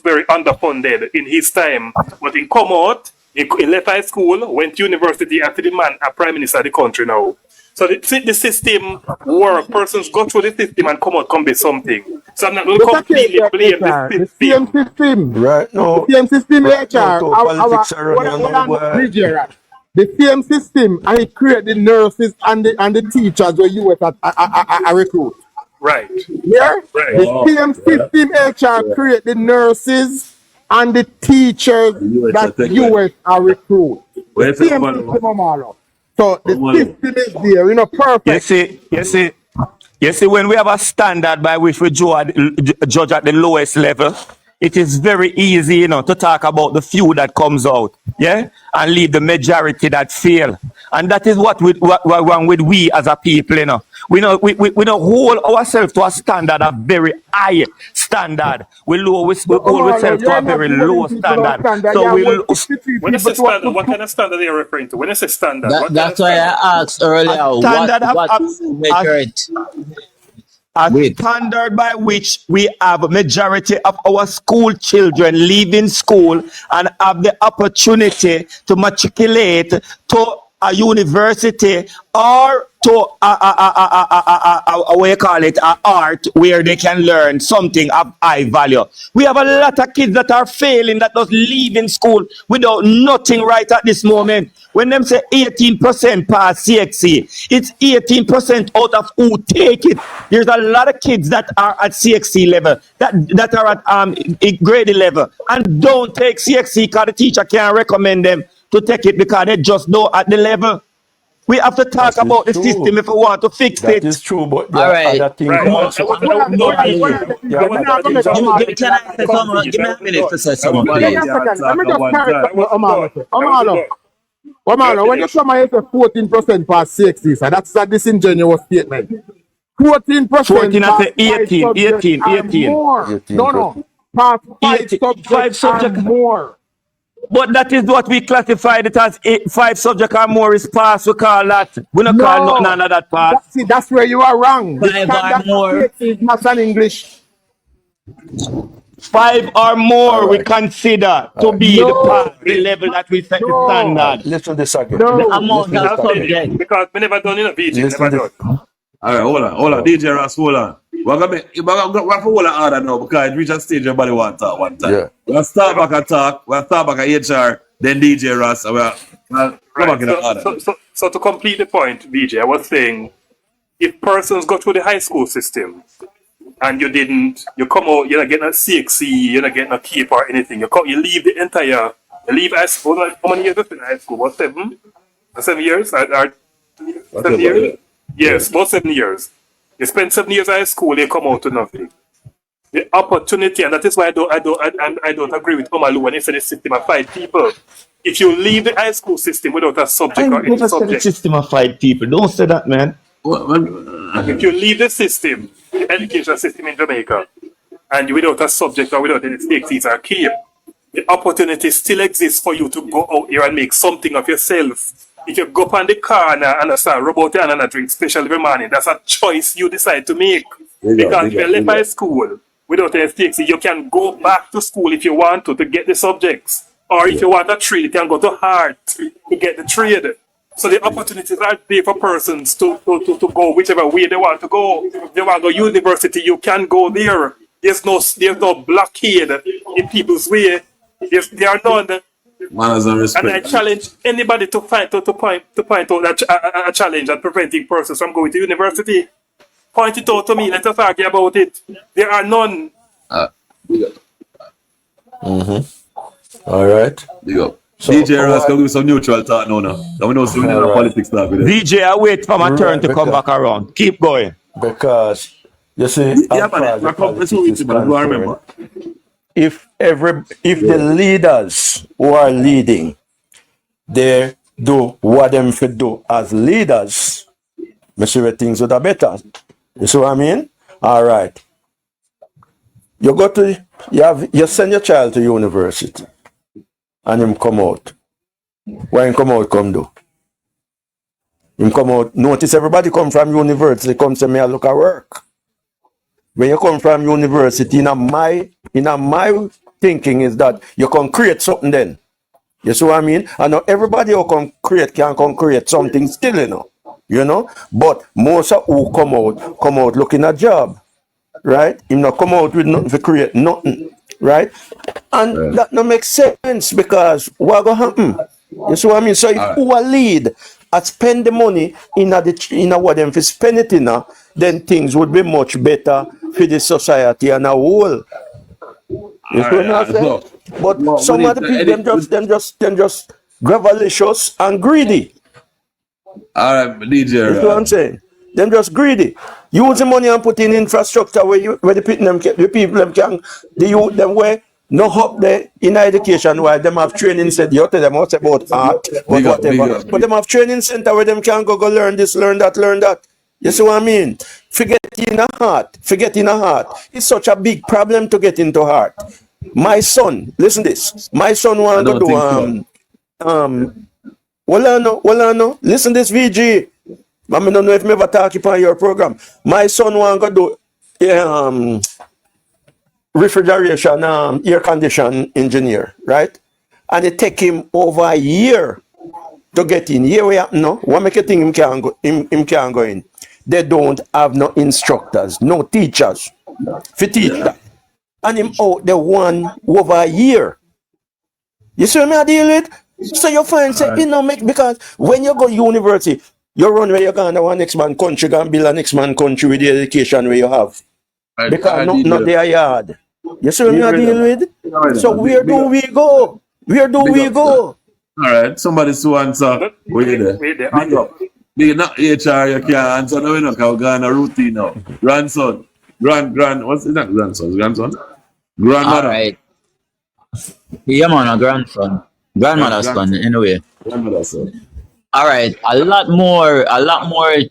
very underfunded in his time. But he come out, he left high school, went to university, and the man a prime minister of the country now. So the system work. Persons go through the system and come be something. So I'm not going to completely blame the same system. Right? No. The same system, the same system, and it create the nurses and the teachers where you were at recruit. Right. Yeah? Right. The same system HR create the nurses and the teachers that US are recruit. The same system, Amaro. So the system is there, perfect. You see, when we have a standard by which we judge at the lowest level, it is very easy, to talk about the few that comes out, yeah, and leave the majority that fail. And that is what wrong with we as a people, we don't hold ourselves to a standard, a very high standard. We hold Omalo, ourselves to you're a not very holding low people to a standard. standard. So You we hold 63 When you people say to a... standard, what kind of standard are you referring to? When you say standard, what kind of That's why standard? I asked a earlier standard of what do you a measure it a with? standard by which we have a majority of our school children leaving school and have the opportunity to matriculate to a university or to what you call it, a art where they can learn something of high value. We have a lot of kids that are failing, that just leaving school without nothing right at this moment. When them say 18% pass CXC, it's 18% out of who take it. There's a lot of kids that are at CXC level, that are at grade level, and don't take CXC because the teacher can't recommend them to take it because they just know at the level. We have to talk That is about the system true. if we want to fix That it. is true, but there All are right. other things Right. also. Well, Ali, I There are want other to things make to also. Omalo. can I say something? complete. Give me a minute to say something, Give me please. a second. Let me just one clarify time. I what wasn't Omalo done. said. I wasn't done. Omalo, when you Finish. come and say 14% pass 60, so that's a disingenuous statement. 14% 14, I pass say 5 18, subjects 18, are 18. more. 18%. No. Pass 5 18. subjects Five are subjects. more. But that is what we classified it as. 5 subjects or more is pass. We call that. We don't call nothing No. under that pass. That's where you are wrong. The 5 or standard for more. 60 is maths and English. 5 or All more we right. consider All to right. be the No. pass, the level that we set the No. All right. standard. Listen to this again. The No. amount Listen to of this I'll again. finish subject. because we never done in a VG. Listen Never to done. this. All right, hold on. Oh, DJ Ross, hold on. We're going to hold on order now because it reach a stage everybody want to talk one time. yeah. We'll start back at talk. We'll start back at HR, then DJ Ross. And we'll go back Right. in the order. So to complete the point, VJ, I was saying if persons go through the high school system and you come out, you're not getting a CXC, you're not getting a keep or anything. You leave high school. How many years in high school? What, 7? 7 years? Or 7 Whatever, years? yeah. Yes, about 7 years. You spend 7 years in high school, you come out to nothing. The opportunity, and that is why I don't agree with Omalu when he said the system of 5 people. If you leave the high school system without a I subject or any never said the subject, system of 5 people. Don't say that, man. if you leave the system, the education system in Jamaica, and without a subject or without any stakes or key, the opportunity still exists for you to go out here and make something of yourself. If you go up on the corner and start rub out your hand and drink special every morning, that's a choice you decide to make. Because if you left high school without any stakes, you can go back to school if you want to get the subjects. Or if you want a trade, you can go to art to get the trade. So the opportunities are there for persons to go whichever way they want to go. If they want to go university, you can go there. There's no blockade in people's way. There are none. Manners and And I respect. challenge anybody to point out that a challenge at preventing persons from going to university. Point it out to me. Let us argue about it. There are none. Big up. All right. Big up. So, DJ Ross, all can right. do some neutral talk now. Now we know so we need All no right. politics talk with it. VJ, I wait for my turn Right, to come back around. Keep going. because you see, Yeah, as far man. as the We're politics completely is with you, man. Do I concerned, remember? if the leaders who are leading, they do what them should do as leaders, me see where things would have better. You see what I mean? All right. You send your child to university and him come out. When him come out, come do. Him come out. Notice everybody come from university, come say me I look at work. When you come from university, in my thinking is that you can create something then. You see what I mean? I know everybody who can create something still, you know. But most of who come out looking at job, right? Him not come out with nothing to create nothing, right? And that no make sense because what go happen? You see what I mean? So if who a lead and spend the money in what them to spend it in, then things would be much better for the society and a whole. You see what I'm saying? But some of the people them just gravelicious and greedy. All right, DJ. You see what I'm saying? Them just greedy. Use the money and put in infrastructure where the people them can the youth them where no hope there in education where them have training center. You tell them what's about art, but whatever. But them have training center where them can go learn this, learn that. You see what I mean? Forgetting a heart. Forgetting a heart. It's such a big problem to get into heart. My son, listen this. My son I want to don't do think so. well, listen this VG. I don't know if me ever talk upon your program. My son want to do refrigeration, air condition engineer, right? And it take him over a year to get in. Here we happen now. What make you think him can go in? They don't have no instructors, no teachers to teach Yeah. that. And him out the one over a year. You see what I deal with? So you find say you know make because when you go university, you run where you going to one next man country, go and build a next man country with the education where you have. Because not their yard. You see what I deal with? So where do we go? Where do we go? Alright, somebody to answer. Wait there. Wait there. Big up. Big not HR, you can't answer now, you know, because we're going to routine now. Grandson. What's it? Not grandson, it's grandson? All Grandmother. right. Yeah, man, a grandson. Grandmother's son, Grandson. anyway. Grandmother, son. All right, a lot more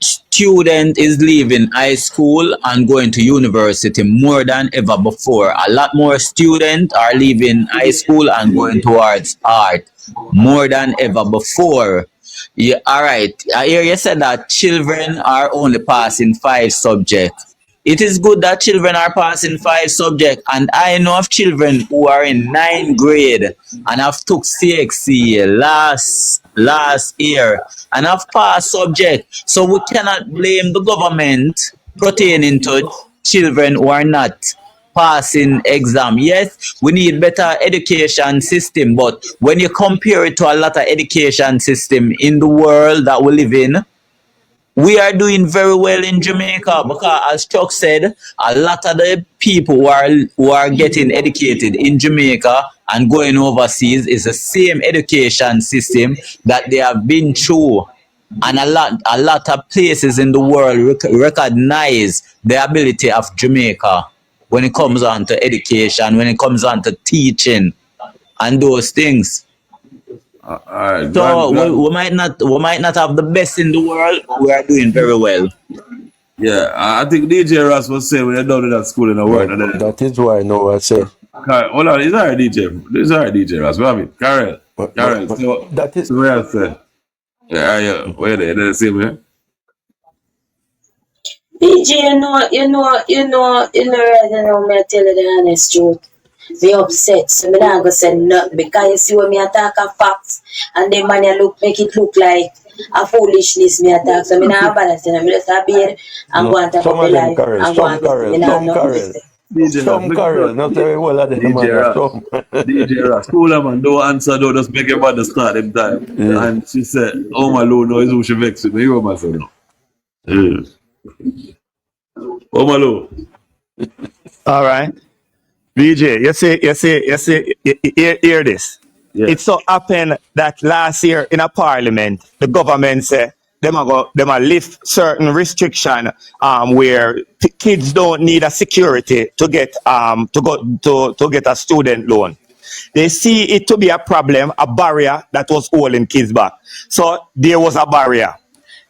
student is leaving high school and going to university more than ever before. A lot more students are leaving high school and going towards art more than ever before. Yeah, all right. I hear you said that children are only passing 5 subjects. It is good that children are passing 5 subjects, and I know of children who are in 9th grade and have took CXC last year and have passed subject. So we cannot blame the government pertaining to children who are not passing exam. Yes, we need better education system, but when you compare it to a lot of education system in the world that we live in, we are doing very well in Jamaica because, as Chuck said, a lot of the people who are getting educated in Jamaica and going overseas is the same education system that they have been through. And a lot of places in the world recognize the ability of Jamaica when it comes on to education, when it comes on to teaching and those things. Alright, So we might not have the best in the world, but we are doing very well. yeah, I think DJ Ross was saying when you're done with that school in the work. That is why I know I say. Hold on, is that a DJ? Is that a DJ Ross? What I mean? Carol. So, that is so where I say? Yeah, where they? They see me? PG, right now, me tell you the honest truth. Me upset, so me not gonna say nothing because you see when me attack a facts and the man you make it look like a foolishness me attack. So me not balance, me just a beard and go and talk some about of the them life Carol, and go some and get Carol, me not some nothing to Carol. say. DJ Some Ross, Carol, not very well at them, DJ man. Ross. Some. DJ Ross. Cool, man. Don't answer, don't just make everybody start them time. Yeah. And she said, oh my Lord, no, it's who she vexed with me. You know, myself now. Oh my Lord. All right. VJ, hear this. Yeah. It so happened that last year in a parliament, the government said them a lift certain restriction where kids don't need a security to get to get a student loan. They see it to be a problem, a barrier that was holding kids back. So there was a barrier.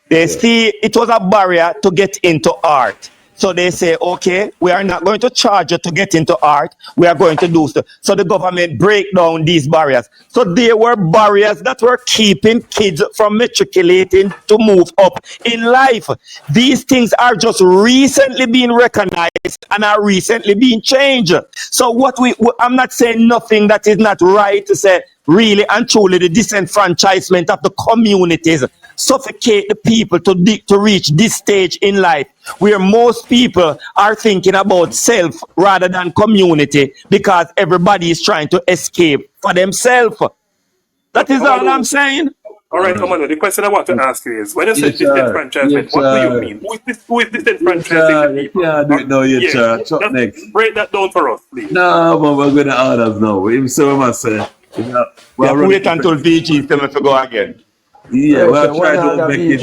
They see it was a barrier to get into art. So they say, okay, we are not going to charge you to get into art. We are going to do so. So the government break down these barriers. So there were barriers that were keeping kids from matriculating to move up in life. These things are just recently being recognized and are recently being changed. So I'm not saying nothing that is not right to say really and truly the disenfranchisement of the communities suffocate the people to reach this stage in life where most people are thinking about self rather than community because everybody is trying to escape for themselves. That is all I'm saying. All right, Omano, the question I want to ask you is, when you say disenfranchisement, what do you mean? Who is disenfranchising the people? You can't do it now, yet, Chuck next. Break that down for us, please. No, but we're going to orders now. Him say what I say. Wait until VG tell me to go again. Yeah, we'll try to make it.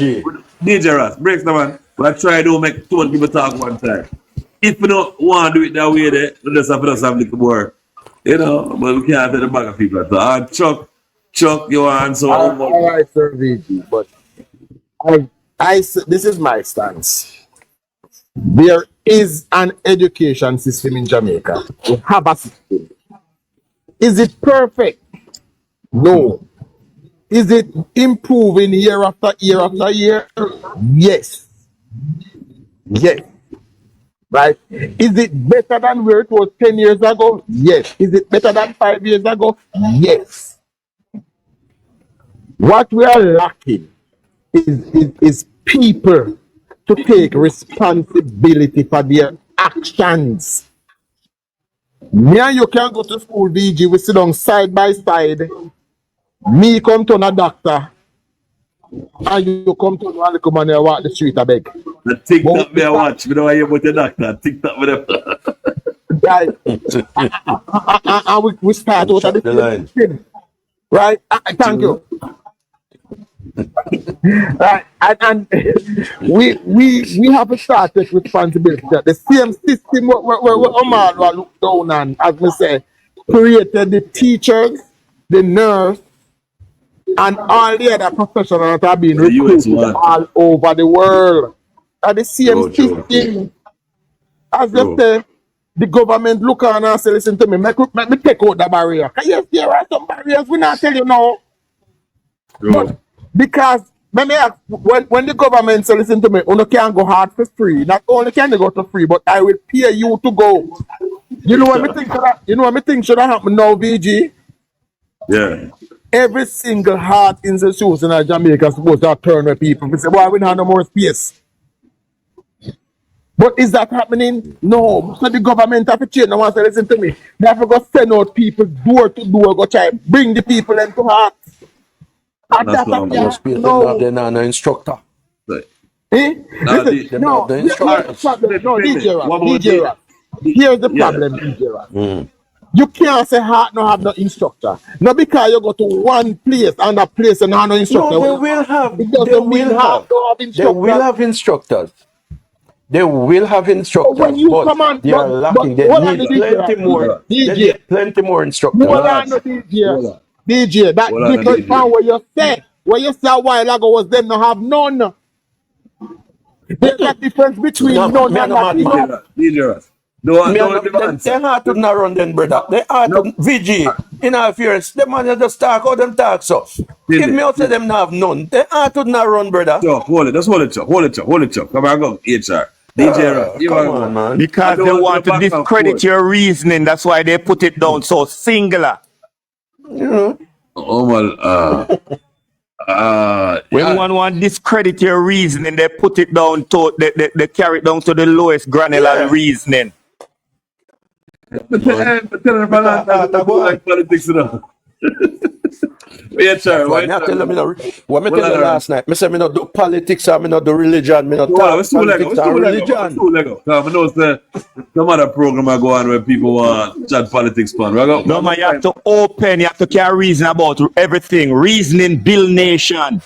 DJ Ross, breaks the man. We'll try to make 200 people talk one time. If we don't want to do it that way, we just have a little more. You know, but we can't take the back of people. Chuck, you want to answer? All right, Sir VG, but This is my stance. There is an education system in Jamaica. We have a system. Is it perfect? No. Is it improving year after year after year? Yes. Yes. Right? Is it better than where it was 10 years ago? Yes. Is it better than 5 years ago? Yes. What we are lacking is people to take responsibility for their actions. Me and you can go to school, VG, we sit down side by side. Me come to a doctor, and you come to a little man and walk the street a beg. The TikTok me I watch. Me know why you about the doctor. TikTok me them. Right. And we start out at the same. Right? Thank you. Right. And we have to start take responsibility. The same system where Omar look down on, as we say, created the teachers, the nurse, and all the other professionals that have been recruited all over the world. And the same system. As you say, the government look on and say, listen to me, make me take out the barrier. Yes, there are some barriers, we not tell you now. But because when the government say, listen to me, you can't go hard for free. Not only can you go to free, but I will pay you to go. You know what I think should have happened now, VG? Yeah. Every single heart institution in Jamaica is supposed to turn with people. We say, why we don't have no more space? But is that happening? No. So the government have to change. No one say, listen to me. They have to go send out people door to door, go try bring the people into heart. And that's what most people don't have the no instructor. Right. Eh? Listen, no, here's the problem. No, DJ Rat. Here's the problem, DJ Rat. You can't say heart no have no instructor. Not because you go to one place and that place and have no instructor. No, they will have. It doesn't mean heart to have instructors. They will have instructors. They will have instructors, when you but come on, they are lacking. They need plenty more. They need plenty more instructors. Hold on, DJ. That different from what you said. What you said a while ago was them not have none. There's a difference between none and not DJ. They hard to not run them, brother. They hard to VG. In our fears, them man just talk how them talk so. If me out say them not have none, they hard to not run, brother. So hold it, just hold it. Come on, go HR. DJ, come on, man. Because they want to discredit your reasoning. That's why they put it down so singular. You know. When one want to discredit your reasoning, they put it down to they carry it down to the lowest granular reasoning. But tell them like politics, you know. Yeah, sir. What me tell you last night? Me say me not do politics or me not do religion. Me not talk politics or religion. I know some other program I go on where people want chat politics fun. No man, you have to open, you have to carry reason about everything. Reasoning build nation.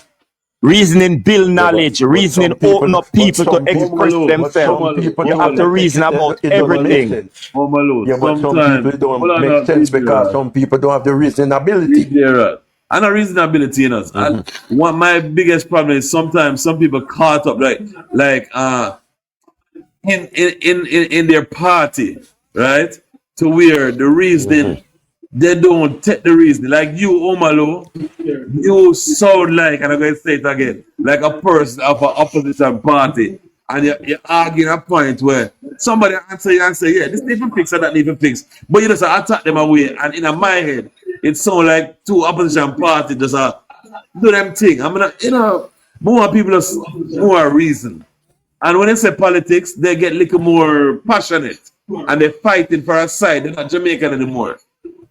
Reasoning build knowledge. Reasoning open up people to express themselves. You have to reason about everything. Yeah, but some people don't make sense because some people don't have the reasoning ability. Yeah, and a reasonability in us. And one my biggest problem is sometimes some people caught up like in their party, right? To where the reasoning they don't take the reason. Like you, Omalo, you sound like, and I'm going to say it again, like a person of an opposition party. And you're arguing a point where somebody answer you and say, yeah, this need to fix or that need to fix. But you just attack them away. And in my head, it sounds like two opposition parties just do them thing. I mean, more people just more reason. And when they say politics, they get a little more passionate. And they're fighting for a side. They're not Jamaican anymore.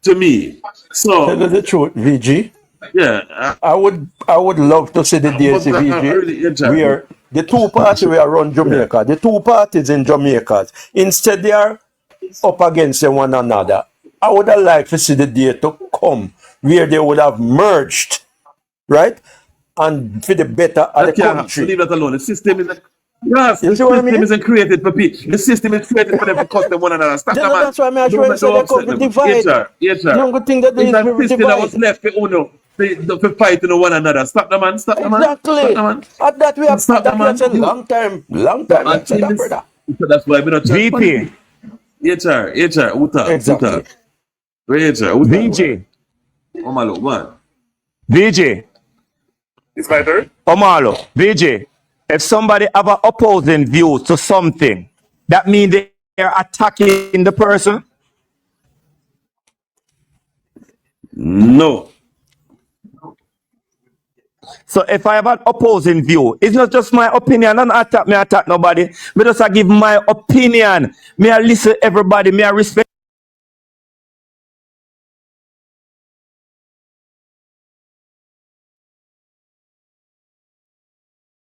To me. So tell you the truth, VG. Yeah. I would love to see the days, VG, where the two parties were around Jamaica, the two parties in Jamaica, instead they are up against one another. I would have liked to see the day to come where they would have merged, right? And for the better of the country. Leave that alone. The system is the system isn't created for people. The system is created for them to custom one another. Stop that's why I'm trying to say they could be divided. Yes, sir. The only thing that they is system that was left for Uno. for fighting one another. Stop the man, stop the man. Stop Exactly. the man. And that we have Stop the that we have man. said long time. Long time. And That's that, this, brother. so that's why we not chat VP, politics. HR, Uta, Exactly. HR, Uta. VJ, Oh my lord, man. VJ, It's my turn. Omalo, VJ. If somebody have an opposing view to something, that means they are attacking the person. No. So if I have an opposing view, it's not just my opinion. I don't attack nobody. Me just I give my opinion. Me I listen everybody. Me I respect